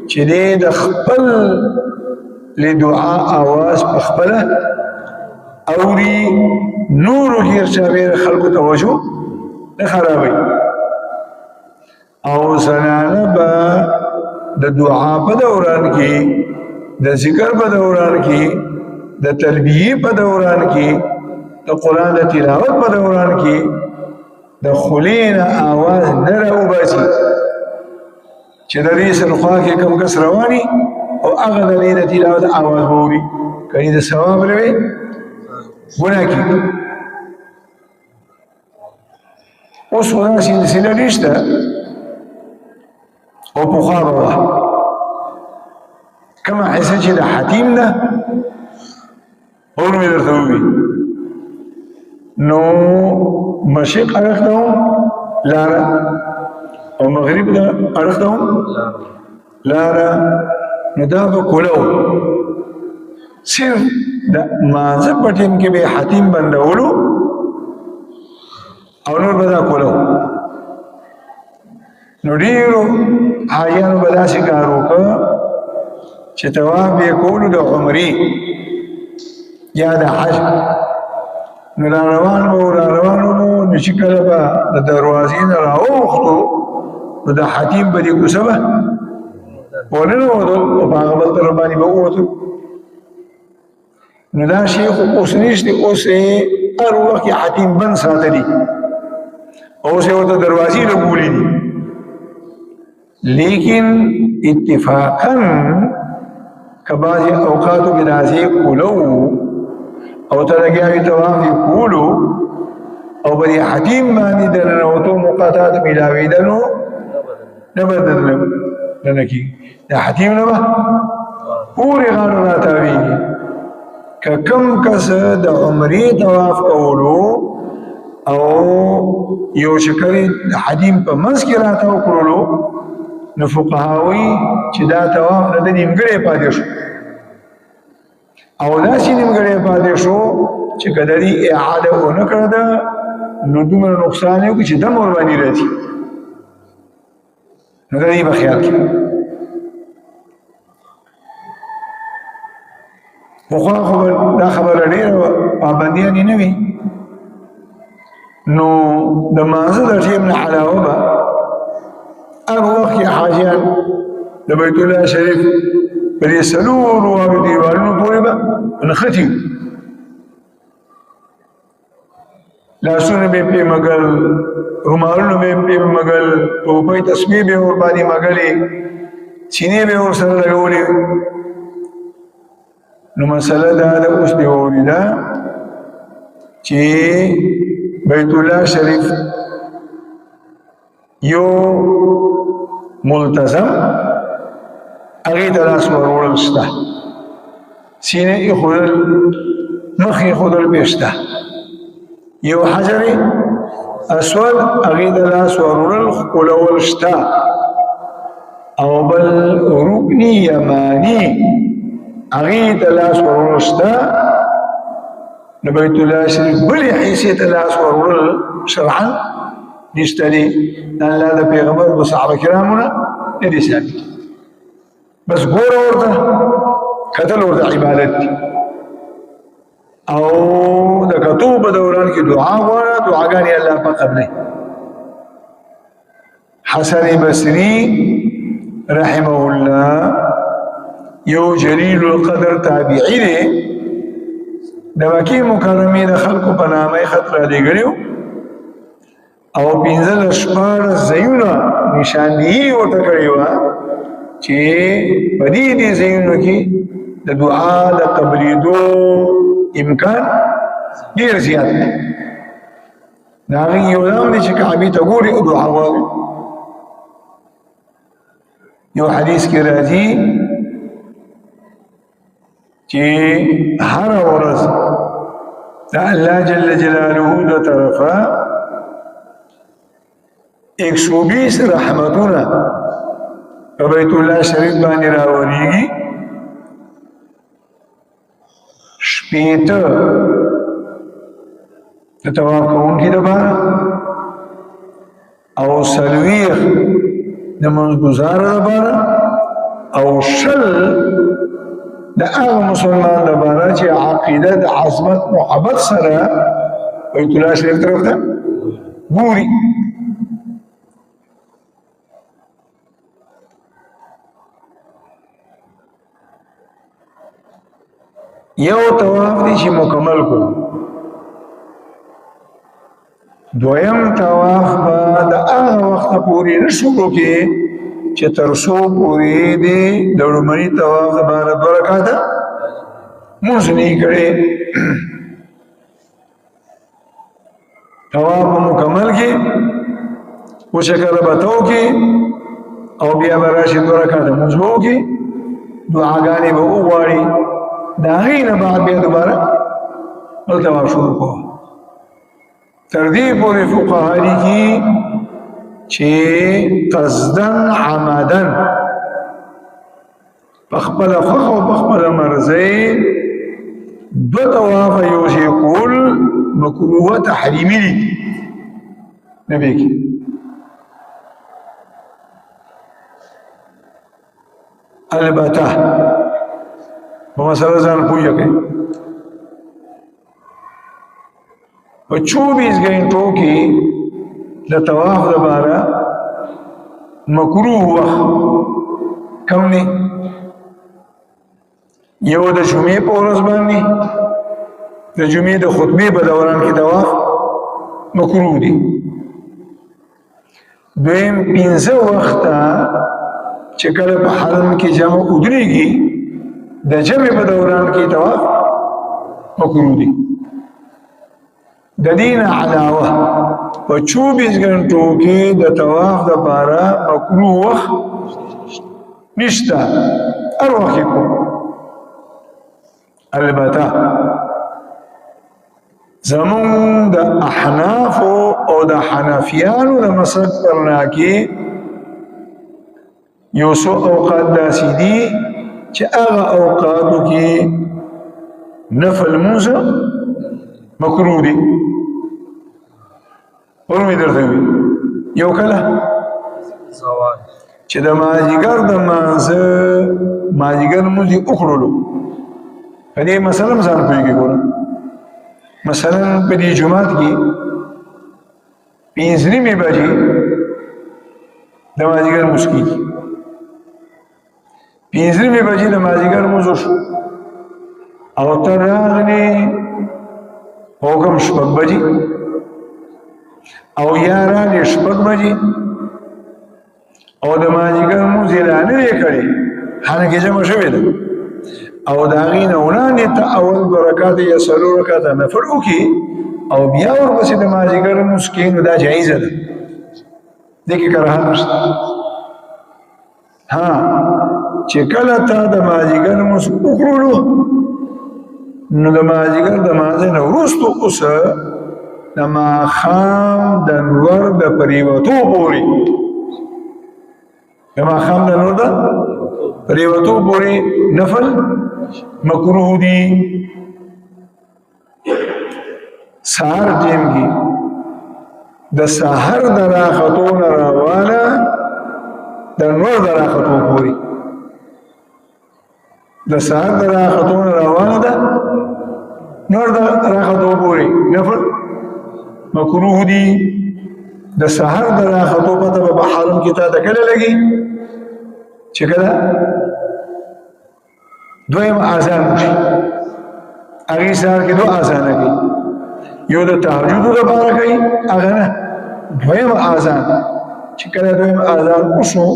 چې دی د خپل لدعا آواز په خپله اوري نورو غیر چاپېره خلکو توجه نه خرابوي او زنانه به د دعا په دوران کې د ذکر په دوران کې د تلبیه په دوران کې د قرآن د تلاوت په دوران کې د خلین آواز نه راوباسي چې د دې سره خوا کې کوم کس رواني او هغه د دې د تلاوت آواز ووري کوي د ثواب لري ګناه کوي اوس ولا سلسله نشته او په خوا به کما حسن چې د حتیم ده اور مې درته ووي نو مشرق اړخ ته لاره او مغرب ته اړخ ته لاره نو دا به کولو صرف د مانځه په ټیم کې به حتیم بندولو او نور به دا کولو نو ډېرو حاجیانو به داسې کار وکړه چې طواف به یې کولو د عمرې یا د حج نو را روان به نو چې کله به د دروازې نه راووختو نو د حتیم به دې کوڅه به ورننوتل او په هغه بل طرف باندې به ووتل نو دا شی خو اوس نشته اوس یې هر وخت حتیم بند ساتلی اوس یې ورته دروازې لګولې دي لیکن اتفاقا که بعضې اوقاتو کې داسې کولو او ته لګیا وي طواف یې کولو او په دې حتیم باندې د ننوتو مقاطعت میلاوېده نو نه به دننه کېږي د حتیم نه به پورې غاړه راتاوېږي که کم کس د عمرې طواف کولو او یو شکل د حتیم په منځ کې راتاو کړلو نو فقهاوی چې دا طواف نه د نیمګړی پاتې شو او داسې نیمګړی پاتې شو چې که د دې اعاده ونه کړه ده نو دومره نقصان یې وکړي چې دم ورباندې راځي نو د دې به خیال کړي پخوا خو دا خبره ډېره پابندیانې نه وي نو د مانځه د ټیم نه علاوه به هر وخت کې حاجیان د بیت الله شریف په دې څلورو واړو دیوالونو پورې به نښتي لاسونه به پرې مږل رومالونه به پرې مږل ټوپۍ تسبیح به ورباندې مږلې چینې به ورسره لګولې نو مسله دا ده اوس دې واورېده چې بیت الله شریف یو ملتزم هغې ته لاس وروړل شته سینه ایښودل مخ ایښودل بیا شته یو حجر اسود هغې ته لاس وروړل ښکلول شته او بل رکن یماني هغې ته لاس وروړل شته د بیت الله شریف بلې حیثیې ته لاس وروړل شرعا نشته دی الله د پیغمبر د صحابه کرامو نه نه دي ثابت بس ګوره ورته کتل ورته عبادت دي او د کتو په دوران کې دعا غواړه دعاګانې الله په قبلې حسن بصري رحمه الله یو جلیل القدر تابعی دی د مکې مکرمې د خلکو په نامه خط را لېږلی او 15 ځایونه نشاندهي ورته کړې وه چې په دې ځایونو کې د دعا د قبلېدو امکان ډېر زیات دی د هغې یو نام دی چې کعبې ته ګوري او دعا غواړي یو حدیث کې راځي چې هر ورځ د الله جل جلاله د طرفه 120 رحمتونه په بیت الله شریف باندې راوریږي شپېته د طواف کوونکي دپاره او 40 د منځګزاره دپاره او 20 د هغه مسلمان دپاره چې عقیده د عظمت محبت سره بیت الله شریف طرف ته ګوري یو طواف دی چې مکمل کو دویم طواف به د هغه وخت پورې نه شروع کې چې تر څو پورې دی د لومړي طواف دپاره 2 رکعته مونځ نه یې کړی طواف به مکمل کې وشکله به تو کې او بیا به راشي 2 رکعته مونځ به وکړي دعاګانې به وغواړي د هغې نه بعد بیا دوباره بل طواف شروع کوه تر دې پورې فقها لیکي چې قصدن عمدن په خپله خوښه او په خپله مرضۍ دو طواف یو شی کول مکروه تحریمی دی نبی کی البته په مسله ځان پوهه کوي په 24 غنټو کې د طواف لپاره مکروه وخت کم نه یو د جمعې په ورځ باندې د جمعې د خطبې په دوران کې طواف مکروه دي دویم 15 وخته چې کله په حرم کې جمع ودرېږي د جمع په دوران کې طواف مکروه دي د دین علاوه په 24 غنټو کې د طواف لپاره مکروه وخت نشته هر وخت کو البته زمون د احناف او د حنفیانو د مسلک پرنا کې یو څو اوقات داسې دي چې هغه اوقاتو کې نفل موزه مکروه دي ورمې درته یو کله چې د مازدیګر د مازدیګر موزي وکړلو په دې مثلا ځان پوهېږي ګوره مثلا په دې جمعات کې 15 بجې د مازدیګر موز کېږي 15 بجې د مازدیګر موز وشو او تر راغلې حکم شپږ بجې او یا راغلې شپږ بجې او د مازدیګر موز اعلان نه دی کړی حالانکې جمع شوې ده او د هغې نه وړاندې ته اول 2 رکعاته یا 4 رکعاته نفل وکړي او بیا ورپسې د مازدیګر لمونځ کوي نو دا جایزه ده دې کې کراهت نشته ها چې کله ته د مازدیګر لمونځ وکړلو نو د مازدیګر د لمانځه نه وروسته اوسه د ماښام د نور د پریوتو پورې د ماښام د نور د پریوتو پورې نفل مکروه دي سحر ټیم کې د سحر د راختو نه راواله د نور د راختو پورې د سحر د راختو نه راواله ده نور د راختو پورې نفل مکروه دي د سحر د راختو پته په حرم کې تا ته کله لګي چې کله دویم آزان وشي هغې سهار کې 2 آزانه کوي یو د تهجدو لپاره کوي هغه نه دویم آزان چې کله دویم آزان وشو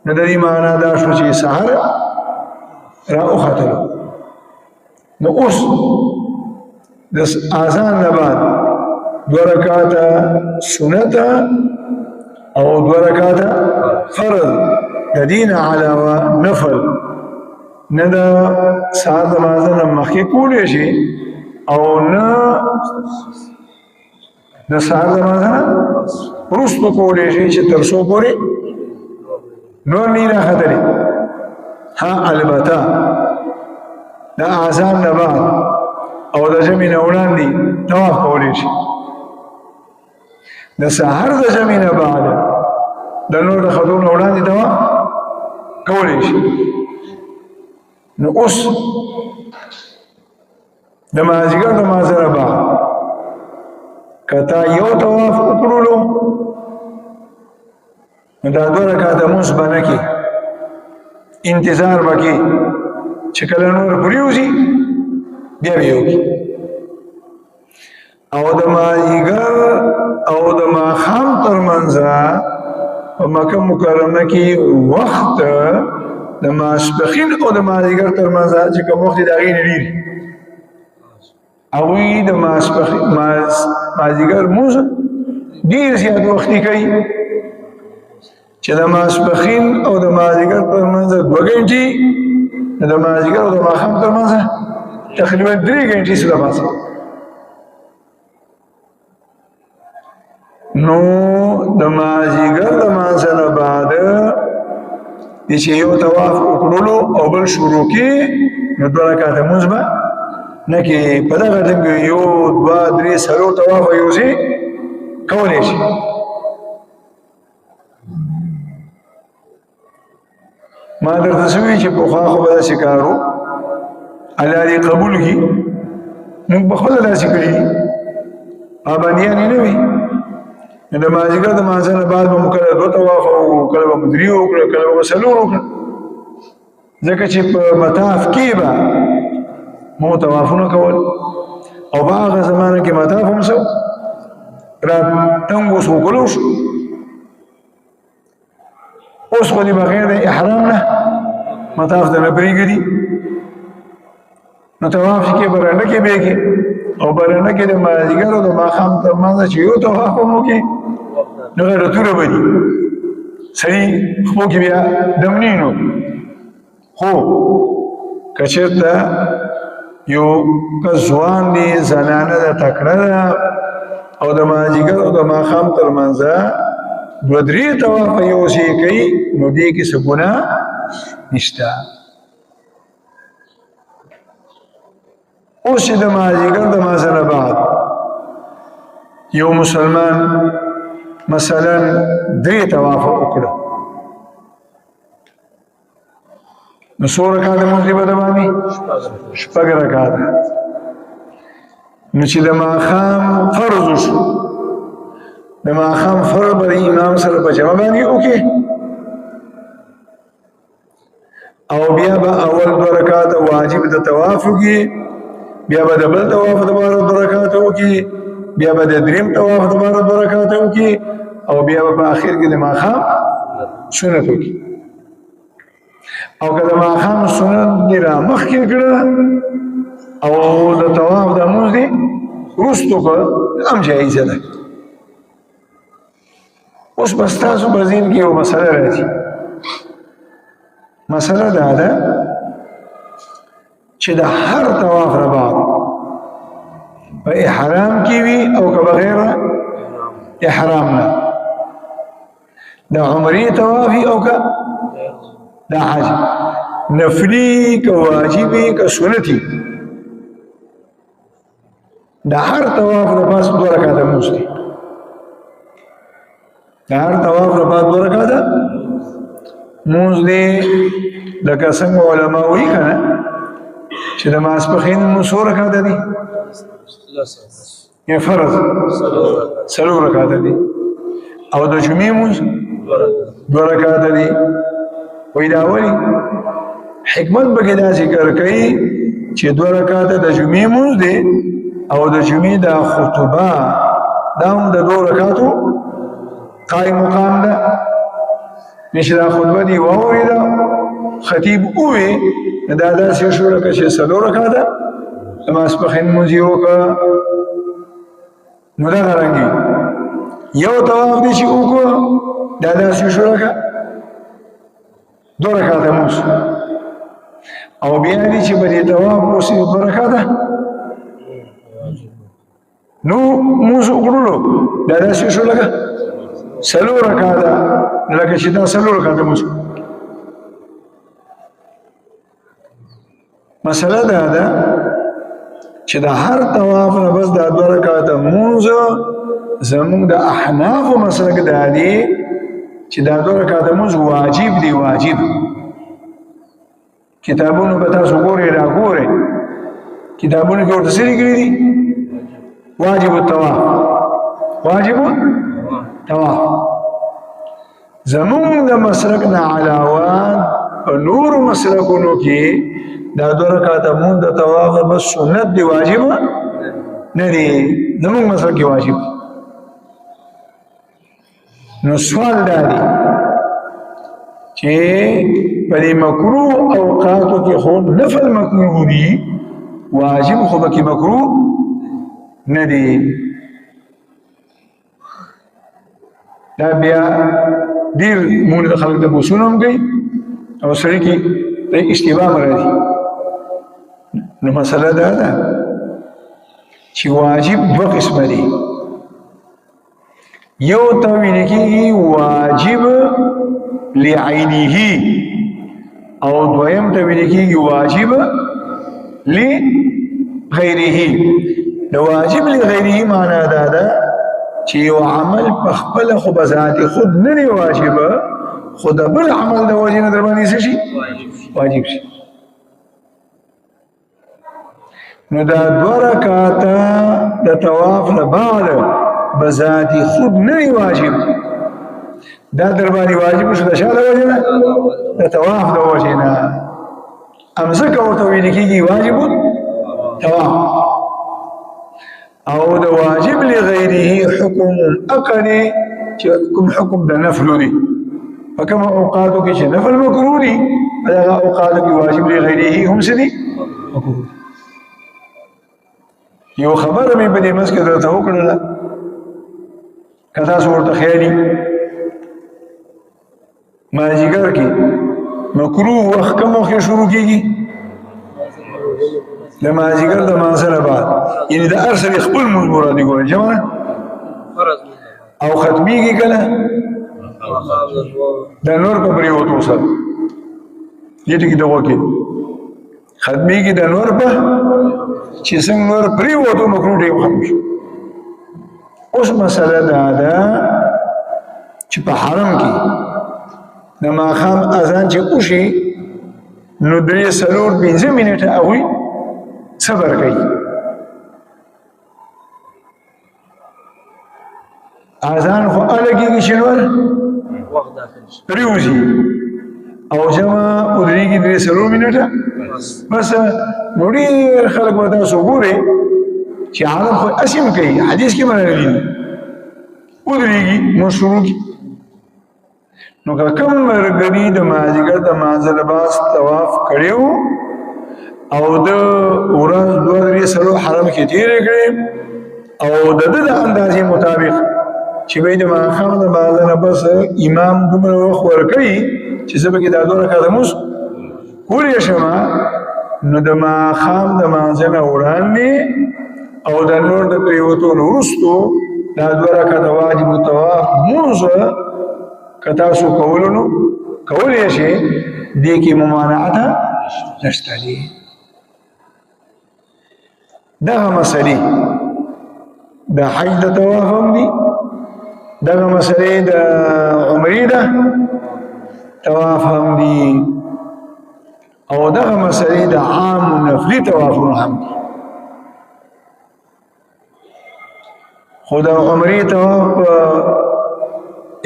نو د دې معنا دا شو چې سحر راوختلو نو اوس د آزان نه بعد 2 رکعاته سنت او 2 رکعاته فرض د دین علاوه نفل نه د سهار د لمانځه نه مخکې کولی شي او نه د سهار د لمانځه نه وروسته کولی شي چې تر څو پورې نور نه راختلی ها البته د اذان نه بعد او د جمعې نه وړاندې طواف کولی شي د سهار د جمعې نه بعد د نور د ختو نه وړاندې طواف کولی شي نو اوس د مازدیګر د لمانځه نه بعد که تا یو طواف وکړلو نو دا 2 رکعاته لمونځ به نه کړي انتظار به کوي چې کله نور پرېوځي بیا به یې وکړي او د مازدیګر او د ماښام ترمنځه په مکه مکرمه کې وخت د ماسپښین او د مازدیګر ترمنځه چې کوم وخت د هغې نه ډېر هغوی د مازدیګر لمونځ ډېر زیات وختي کوي چې د ماسپښین او د مازدیګر ترمنځ 2 غنټې د مازدیګر او د ماښام ترمنځ تقریبا 3 غنټې سره پاسه نو د مازدیګر د لمانځه نه بعد چې یو طواف وکړلو او بل شروع کې نو 2 رکعاته لمونځ به نه کې په دغه ټیم کې یو دوه درې څلور طواف یوځي کولی شي. ما درته سوي چې پخوا خو به داسې کارو الله دې قبول کړي موږ به خپله داسې کړي دي پابندیانې نه وي د مازدیګر د مانځه نه بعد به مو کله دوه طوافه وکړو کله به مو درې وکړو کله به مو څلور وکړو ځکه چې په مطاف کې به مو طوافونه کول او په هغه زمانه کې مطاف هم څه را تنګ اوس وکړو شو اوس خو دې بغیر د احرام نه مطاف ته نه پرېږدي نو طواف چې کې برنډه کې بیږي او برنډه کې د مازدیګر او د ماښام تر منځ چې یو طواف هم وکړي نو غیر توره به دي سړي خپو کې بیا دمني نو خو که چېرته یو که ځوان دی زنانه ده تکړه ده او د مازدیګر او د ماښام تر منځه دوه درې طوافه یو ځای کوي نو دې کې څه ګناه نشته. اوس چې د مازدیګر د مازه نه بعد یو مسلمان مثلا درې طوافه وکړه نو څو رکعاته مونځ دی به د باندې شپږ رکعاته نو چې د ماښام فرض وشو د ماښام فرض به د امام سره په جمع باندې وکړي او بیا به اول دوه رکعاته واجب د طواف وکړي بیا به د بل طواف دپاره دوه رکعاته وکړي بیا به د دریم طواف دپاره دوه رکعاته وکړي او بیا به په آخر کې د ماښام سنت وکړي او که د ماښام سنت دې را مخکې کړه او د طواف د لمونځ دې وروستو کړه هم جایزه ده. اوس به ستاسو په ذهن کې یو مسله راځي مسله دا ده چې د هر طواف نه بعد په احرام کې وي او که بغیر احرام نه د عمرې طوافي او که د حج نفلي که واجبي که سنتي د هر طواف نه پس دوه رکعاته لمونځ دی د هر طواف نه بعد دوه رکعاته لمونځ دی لکه څنګه علما وایي که نه چې د ماسپښین لمونځ څو رکعاته دي یا فرض څلور رکعاته دي او د جمعې لمونځ دوه رکعاته دي وایي دا ولې حکمت پکې دا ذکر کوي چې دوه رکعاته د جمعې لمونځ دی او د جمعې د خطبه دا هم د دوه رکعاتو قائم مقام ده نشه دا خطبه دی واورېده خطیب ووی دا داسې شو لکه چې څلور رکعاته د ماسپښین لمونځ یې وکړه نو دغه رنګې یو طواف دی چې وکړه دا داسې شو لکه دوه رکعاته لمونځ او بیا دی چې به دې طواف اوسې دوه رکعاته نو لمونځ وکړلو دا داسې شو لکه څلور رکعاته لکه چې دا څلور رکعاته لمونځ مسله دا ده چې د هر طواف نه بس دا دوه رکعاته لمونځ زموږ د احنافو مسلک دا دی چې دا دوه رکعاته لمونځ واجب دی واجب کتابونو به تاسو ګورئ راګورئ کتابونو کې ورته څه لیکلي دي واجب الطواف واجب الطواف زموږ د مسلک نه علاوه په نورو مسلکونو کې دا دوه رکعاته لمونځ د طواف بس سنت دی واجب نه دی زموږ مسلک کې واجب نو سوال دا دی چې په دې مکروه اوقاتو کې خو نفل مکروه دي واجب خو پکې مکروه نه دی دا بیا ډېر مونږ د خلک د بوسونه هم کوي او سړي کې د اشتباه راځي نو مسله دا ده چې واجب دوه قسمه دي یو ته ویل کېږي واجب لعینه او دویم ته ویل کېږي واجب غیره د واجب لغیره معنا دادا چې یو عمل په خپل خو بذات خود نه واجب خود بل عمل د وجه نه در باندې شي واجب شي نو دا دو رکعاته د طواف نه بعد بذات خود نه واجب دا در باندې واجب شو د شاده وجه نه د طواف د وجه نه امزکه ورته ویل کېږي واجب طواف او د واجب لغیره حکم اقلی چې کوم حکم د نفل دی فکم اوقاتو کې چې نفل مکروه دي هغه اوقاتو کې واجب لغیره هم څه دي مکروه یو خبره مې په دې مسکه درته وکړله کدا ورته خیالي مازیګر کې مکروه وخت کوم وخت شروع کیږي د مازیګر د مانځنه بعد یعنی د ارسل خپل مراد دی ګورې جمع او ختمیږي کله د نور په پریوتو سره دې کې دغه کې ختمیږي د نور په چې څنګه نور پریوتو مکروه دی خاموش اوس مسله دا ده چې په حرم کې د ماښام اذان چې وشي نو 3-4-5 منټه هغوی صبر کوي اذان خو الګي شنور وخت داخل پریوزي او جمع ودريږي 3 منټه بس نوري خلک ودا صبوري چې عالم خو اسیم کوي حدیث کې مرغلي ودريږي مشروع نو کوم مرګري د مازیګر د مانځل باس طواف کړیو او د ورځ 2-3 حرم کې تیر کړی او د اندازې مطابق چې به د ماښام د مانځنه بس امام دومره وخت ورکړي چې زه به کې دا 2 رکعاته مونځ کولی شم نو د ماښام د مانځنه وړاندې او د نور د پریوتو وروستو دا 2 رکعاته واجب طواف مونځ کتا سو کولونو کولی شي دې کې ممانعت نشته دي دغه مسلې د حج د طواف هم دي دغه مسلې د عمرې د طواف هم دي او دغه مسلې د عام نفلي طوافونه هم دي خو د عمرې طواف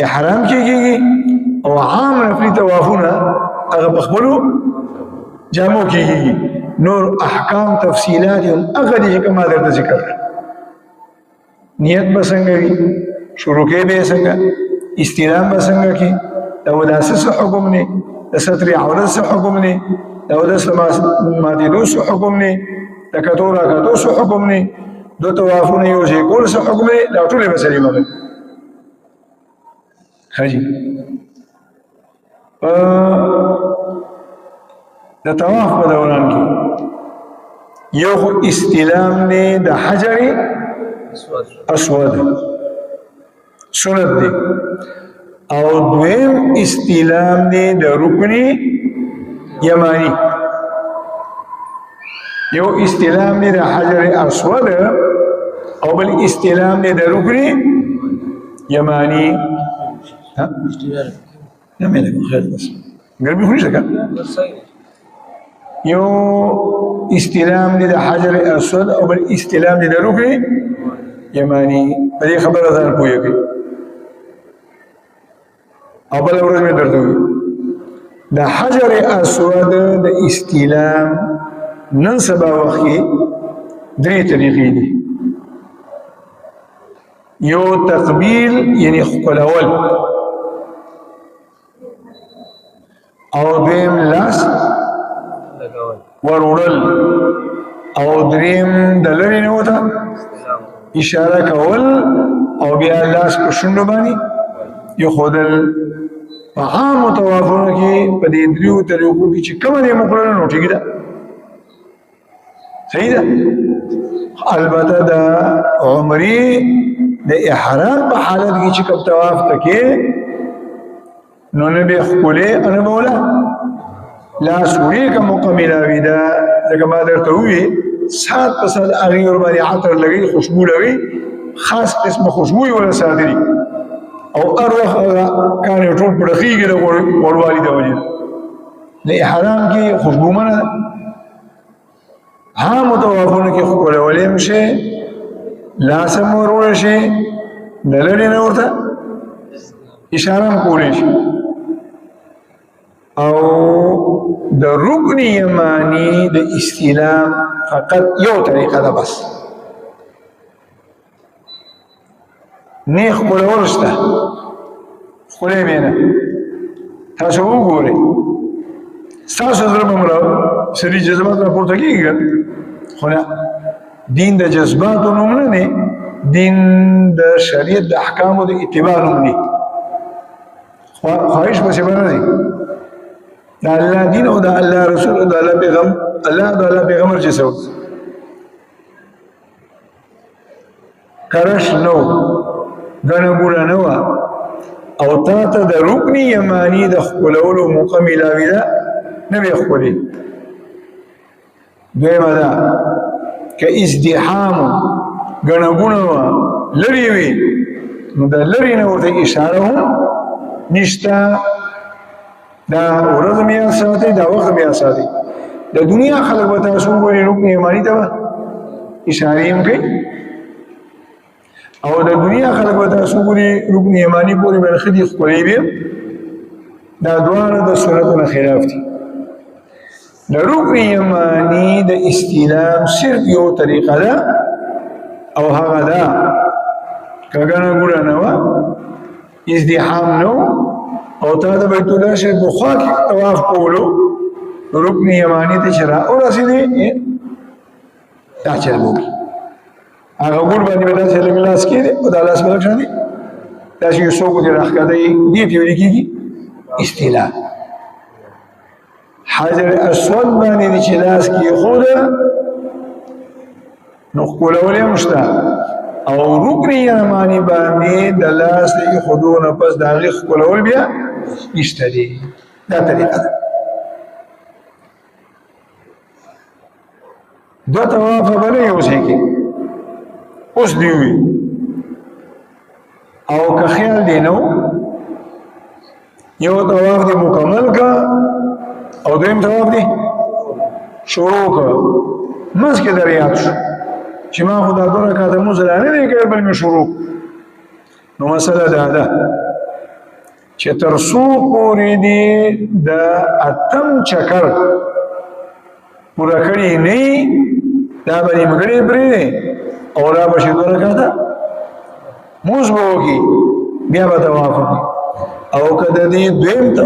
احرام کېږي او عام نفلي طوافونه هغه په خپلو جامو کېږي نور احکام تفصیلات هغه دي چې کومه درته ذکر نیت به څنګه وي شروع کې به څنګه استلام به څنګه کې دا وداسه حکم نه د ستر عورت څه حکم نه دا وداسه ماتېدو څه حکم نه د کتو راکتو څه حکم نه دو طوافونه یو ځای کول څه حکم نه دا ټولې مسلې مګر حاجی د طواف په دوران کې یو استلام نه د حجر اسود سنت دی او دویم استلام نه د رکن یمانی یو استلام نه د حجر اسود او بل استلام نه د رکن یمانی ها نه مې خیر بس ګرمي خوري څنګه یو استلام دي د حجر اسود او بل استلام دي د رکن یمانی په دې خبره ځان پوهیږي او بل ورځ مې درته وي د حجر اسود د استلام نن سبا وخت کې 3 طریقې دي یو تقبیل یعنی خپلول او دیم لاس ورولل او دریم دلری نوتا اشاره کول او بیا لاس په شونډو باندې یو خودل په عام طوافونو کې په دې دریو طریقو کې چې کومه دې مقرره نو ټیک ده صحیح ده البته د عمرې د احرام په حالت کې چې کوم طواف تکې نو نه به خپلې انا مولا لا سوري کوم مکمله ودا ځکه ما درته وی سات په سات هغې ور باندې عطر لګوي خوشبو لګوي خاص قسمه خوشبو یې ورله صادري او هر وخت هغه کاڼې ټول پړخېږي د غوړوالي د وجې نه د احرام کې خوشبو منه ده عامو طوافونو کې ښکلولی هم شي لاس هم وروړی شي د لرې نه ورته اشاره هم کولی شي او د رکن یمانی د استلام فقط یو طریقه ده بس نیخ ښکلول شته ښکلی بې نه تاسو وګورئ ستاسو زړه به سړي جذبات راپورته کېږي خو نه دین د جذباتو نوم نه دی دین د شریعت د احکامو د اتباع نوم دی خواهش پسې به نه دی د الله دین او د الله رسول او د الله پیغمبر چې څه کرش نو ګڼه ګوڼه نه وه او تا ته د رکن یماني د ښکلولو موقع میلاوي ده نه وی ښکلې دویمه ده که ازدحام ګڼه ګوڼه وه لرې وي نو د لرې نه ورته اشاره هم نشته دا ورځ میا ساتي دا وخت میا ساتي د دنیا خلک به تاسو وګورئ رکن یماني ته به اشارې هم کوي او د دنیا خلک به تاسو وګورئ رکن یماني پورې به ښځې ښکلې وي دا دواړه د سنتو نه خلاف دي د رکن یماني د استلام صرف یو طریقه ده او هغه ده که ګڼه ګوڼه نه وه ازدحام نه او تا د بیت الله شریف په خوا کې طواف کولو رکن یماني ته چې راورسېدې دا چل به وکړي هغه ګوړ باندې به داسې لږ لاس کېدی او دا لاس به لږ شان دی داسې یو څوک دې راښکته یي دې ته ویل کېږي استیلا حجر اسود باندې دې چې لاس کېښوده نو ښکلول یې هم شته او رکن یماني باندې د لاس د ایښودو نه پس د هغې ښکلول بیا نشته دی دا طریقه ده دوه طوافه به نه یو ځای کې اوس دی وي او که خیال دی نو یو طواف دی مکمل کا او دویم طواف دی شروع کا منځ کې در یاد شو چې ما خو دا دوه رکعاته لمونځ لا نه دی کړی بل مې شروع نو مسله دا ده چې تر څو پورې دې د اتم چکر پوره کړي نه وي دا به نیمګړی پرېږدې او را به شي دوه رکعاته لمونځ به وکړي بیا به طواف وکړي او که د دې دویم ته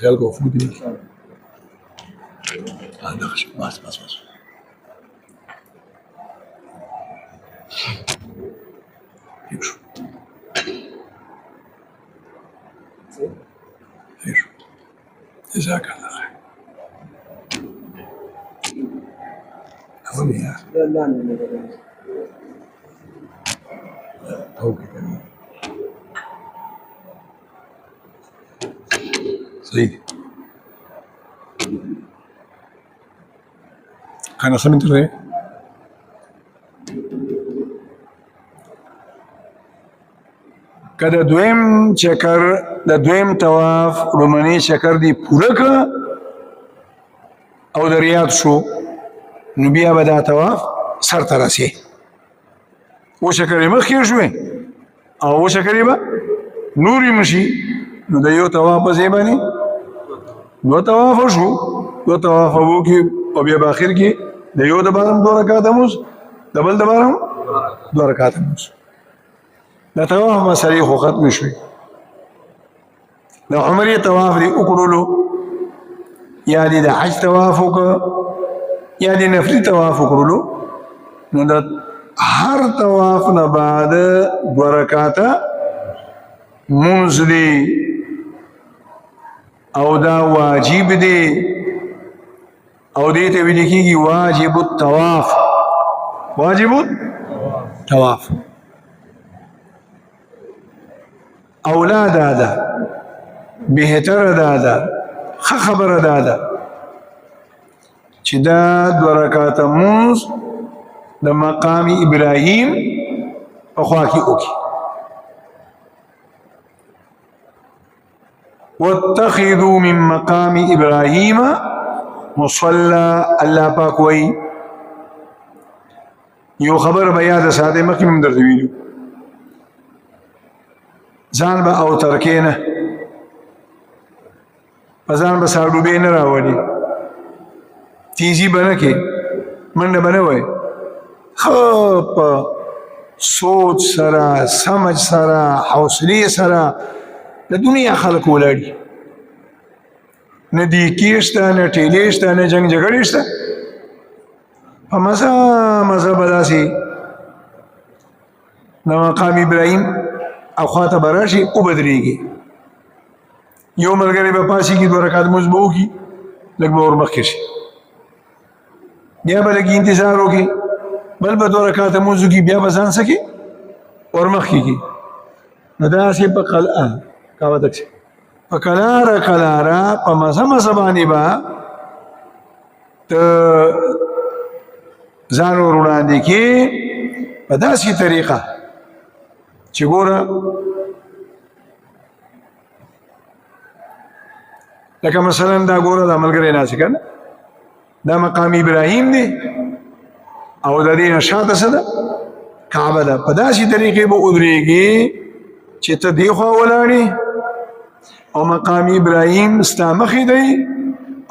خیال کو فود نہیں بس بس بس جزاك الله خير أظن يا لا صحيح كان سمعت رأي
کله دویم چکر د دویم طواف رومنی چکر دی پوره که او د ریاض شو نو بیا به دا طواف سر ته رسې و چکر یې مخکې شوې او و چکر یې به نورې مشي نو د یو طواف په ځای باندې دوه طوافه شو دوه طوافه وکړي او بیا په اخر کې د یو دپاره هم دوه رکعاته لمونځ د بل دپاره هم دوه رکعاته لمونځ د طواف مسلې خو ختمې شوې د عمرې طواف دې وکړلو یا دې د حج طواف وکړه یا دې نفلي طواف وکړلو نو د هر طواف نه بعد 2 رکعاته مونځ دی او دا واجب دی او دې ته ویل کېږي واجب الطواف واجب الطواف اولاد دا بهتر دا ښه خبره ده چې دا 2 رکعاته مونځ د مقام ابراهیم په خوا کې وکړي واتخذوا من مقام ابراهیم مصلى الله پاک وایي یو خبر به یاد ساته مخکې هم درته ویلو ځان به او ترکې نه په ځان به ساړوبې نه راولي تیزی به نه کې منډه به نه وایي ښه په سوچ سره سمج سره حوصلې سره د دنیا خلک ولاړي نه دیکې شته نه ټیلې شته نه جنګ جګړې شته په مزه به داسې د مقام ابراهیم او خواته به راشي وبدرېږي یو ملګری به پاسېږي 2 رکعات مونځ به وکړي لږ به ورمخکې شي بیا به لږ انتظار وکړي بل به 2 رکعاته مونځ وکړي بیا به ځان څه کړي ورمخکې کړي نو داسې په قلعه کاوه په کلاره په مزه باندې به ته ځان ور وړاندې کې په داسې طریقه چې ګوره لکه مثلا دا ګوره دا ملګری ناسې که نه دا مقام ابراهیم دی او د دې نه شاته څه ده کعبه ده په داسې طریقې به ودرېږي چې ته دې خوا ولاړې او مقام ابراهیم ستا مخې دی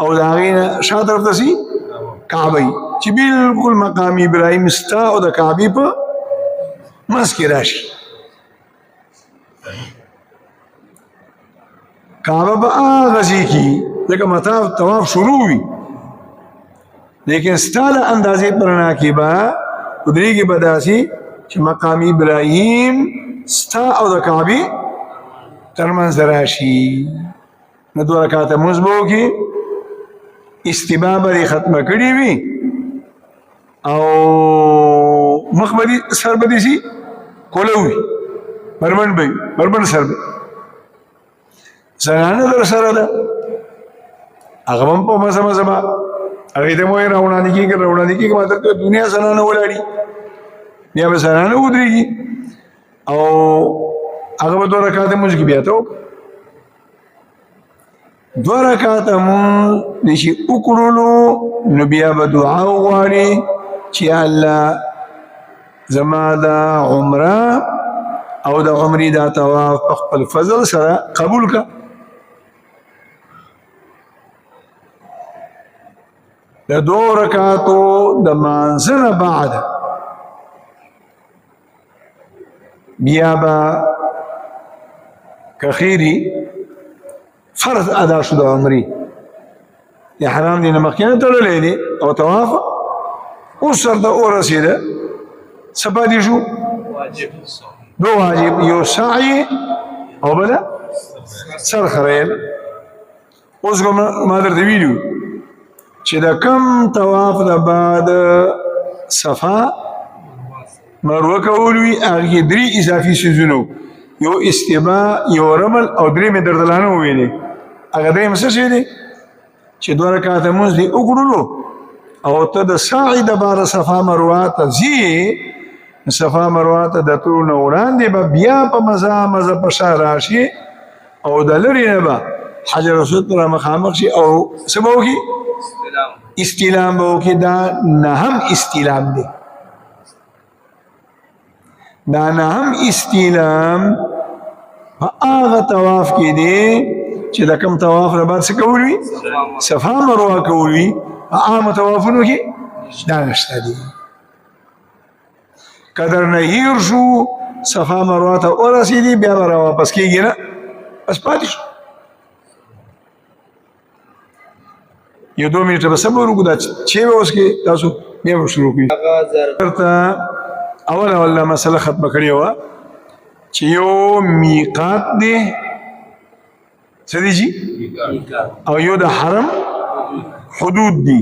او د هغې نه شا طرف ته سي کعبه وي چې بالکل مقام ابراهیم ستا او د کعبې په منځ کې راشي کعبه به هغه ځای کې لکه مطاف طواف شروع وي لیکن ستا له اندازې په رڼا کې به ودرېږي به داسې چې مقام ابراهیم ستا او د کعبې ترمنځ راشي نو 2 رکعاته مونځ به وکړي استبا به یې ختمه کړې وي او مخ به سر به دې سي کوله وي بربنډ به وي بربنډ سر به زنانه در سره ده هغه هم په مزه به هغې ته مو یې راوړاندې کېږي ما درته دنیا زنانه ولاړي بیا به زنانه ودرېږي او هغه به 2 رکعاته مونځ کې بیا ته وکړه 2 رکعاته مونځ دې چې وکړلو نو بیا به دعا وغواړي چې الله زما دا عمره او د عمرې دا طواف په خپل فضل سره قبول کړه د 2 رکعاتو د مانځه نه بعد بیا به کخیری فرض ادا شو د عمرې احرام دې نه مخکې نه تړلی دی او طواف اوس سرته ورسېده څه پاتې شو 2 واجب یو سعی او بله سر خریل اوس ما درته ویلي چې د کم طواف نه بعد صفا مروه کول وي هغې کې 3 اضافي څیزونه یو استبا یو رمل او 3 مې درته لا نه وویلې هغه 3 څه شی دی چې 2 رکعاته مونځ دې وکړلو او ته د سعی دپاره صفا مروه ته ځې صفا مروه ته د تلو نه وړاندې به بیا په مزه په شا راشي او د لرې نه به حجر اسود ته مخامخ شي او څه به وکړي استلام به وکړي دا 9 استلام دی دا 9 استلام په هغه طواف کې دی چې د کوم طواف نه بعد څه کول وي صفا مروه کول وي په عامه طوافونو کې دا نشته دي قدر نه هیر شو صفا مروه ته ورسېدي بیا به راواپس کېږي نه بس پاتې شو
یو 2 منټه به صبر وکړو دا چې به اوس کې تاسو بیا به شروع کړئ درته اول مسله ختمه کړې وه چې یو میقات دی څه دی جي او یو د حرم حدود دي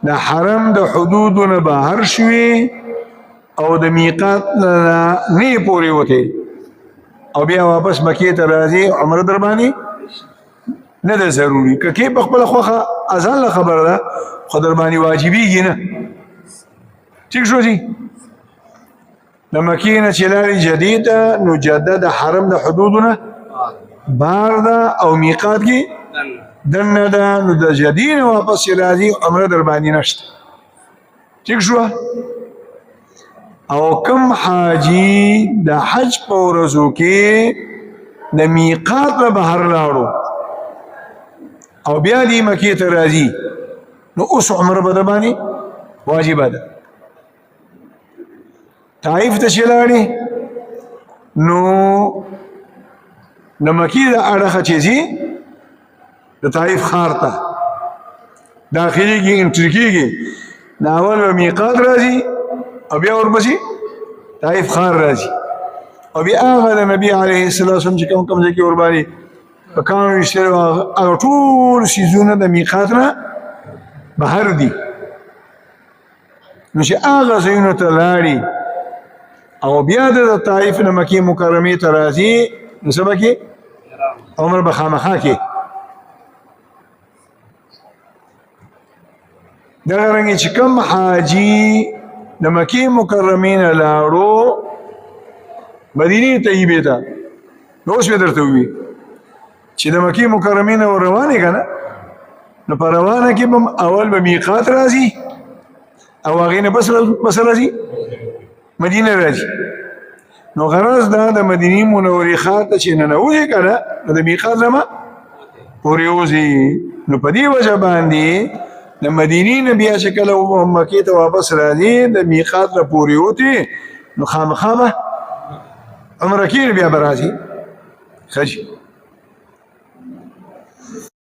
د حرم د حدودو نه بهر شوي او د میقات نه پورې وته او بیا واپس مکې ته راځي عمره در باندې نه ده ضروري که کې په خپله خوښه اذان له خبره ده خو در باندې واجبېږي نه ټیک شو جي د مکې نه چې لاړې جدې ته نو جده د حرم د حدودو نه بار ده او میقات کې دننه ده نو د جدې نه واپس چې راځي عمره در باندې نشته ټیک شوه او کم حاجی د حج په ورځو کې د میقات نه بهر لاړو او بیا دې مکې ته راځي نو اوس عمره به د باندې واجبه ده طائف ته چې لاړې نو د مکې د اړخه چې ځي د طائف ښار ته داخلېږي انټر کېږي د اول به میقات راځي او بیا ورپسې طائف ښار راځي او بیا هغه د نبي علیه السلام چې کوم ځای کې ورباندې په کانو ویشتلي وو هغه ټول څیزونه د میقات نه بهر دي نو چې هغه ځایونو ته لاړې او بیا د طائف نه مکې مکرمې ته راځي نو څه به کې عمر به خامخا کې دغه رنګې چې کوم حاجي د مکې مکرمې نه لاړو مدینې طیبې ته نو اوس مې درته ووي چې د مکې مکرمې نه روانې که نه نو په روانه کې به اول به میقات راځي او هغې نه بس راځي مدینه راځي نو غرض دا د مدینې منورې ښار ته چې ننوځي که نه نو د میقات نه به پورې وځي نو په دې وجه باندې د مدینې نه بیا چې کله مکې ته واپس راځي د میقات نه پورې وتې نو خامخا به عمره کې بیا به راځي ښه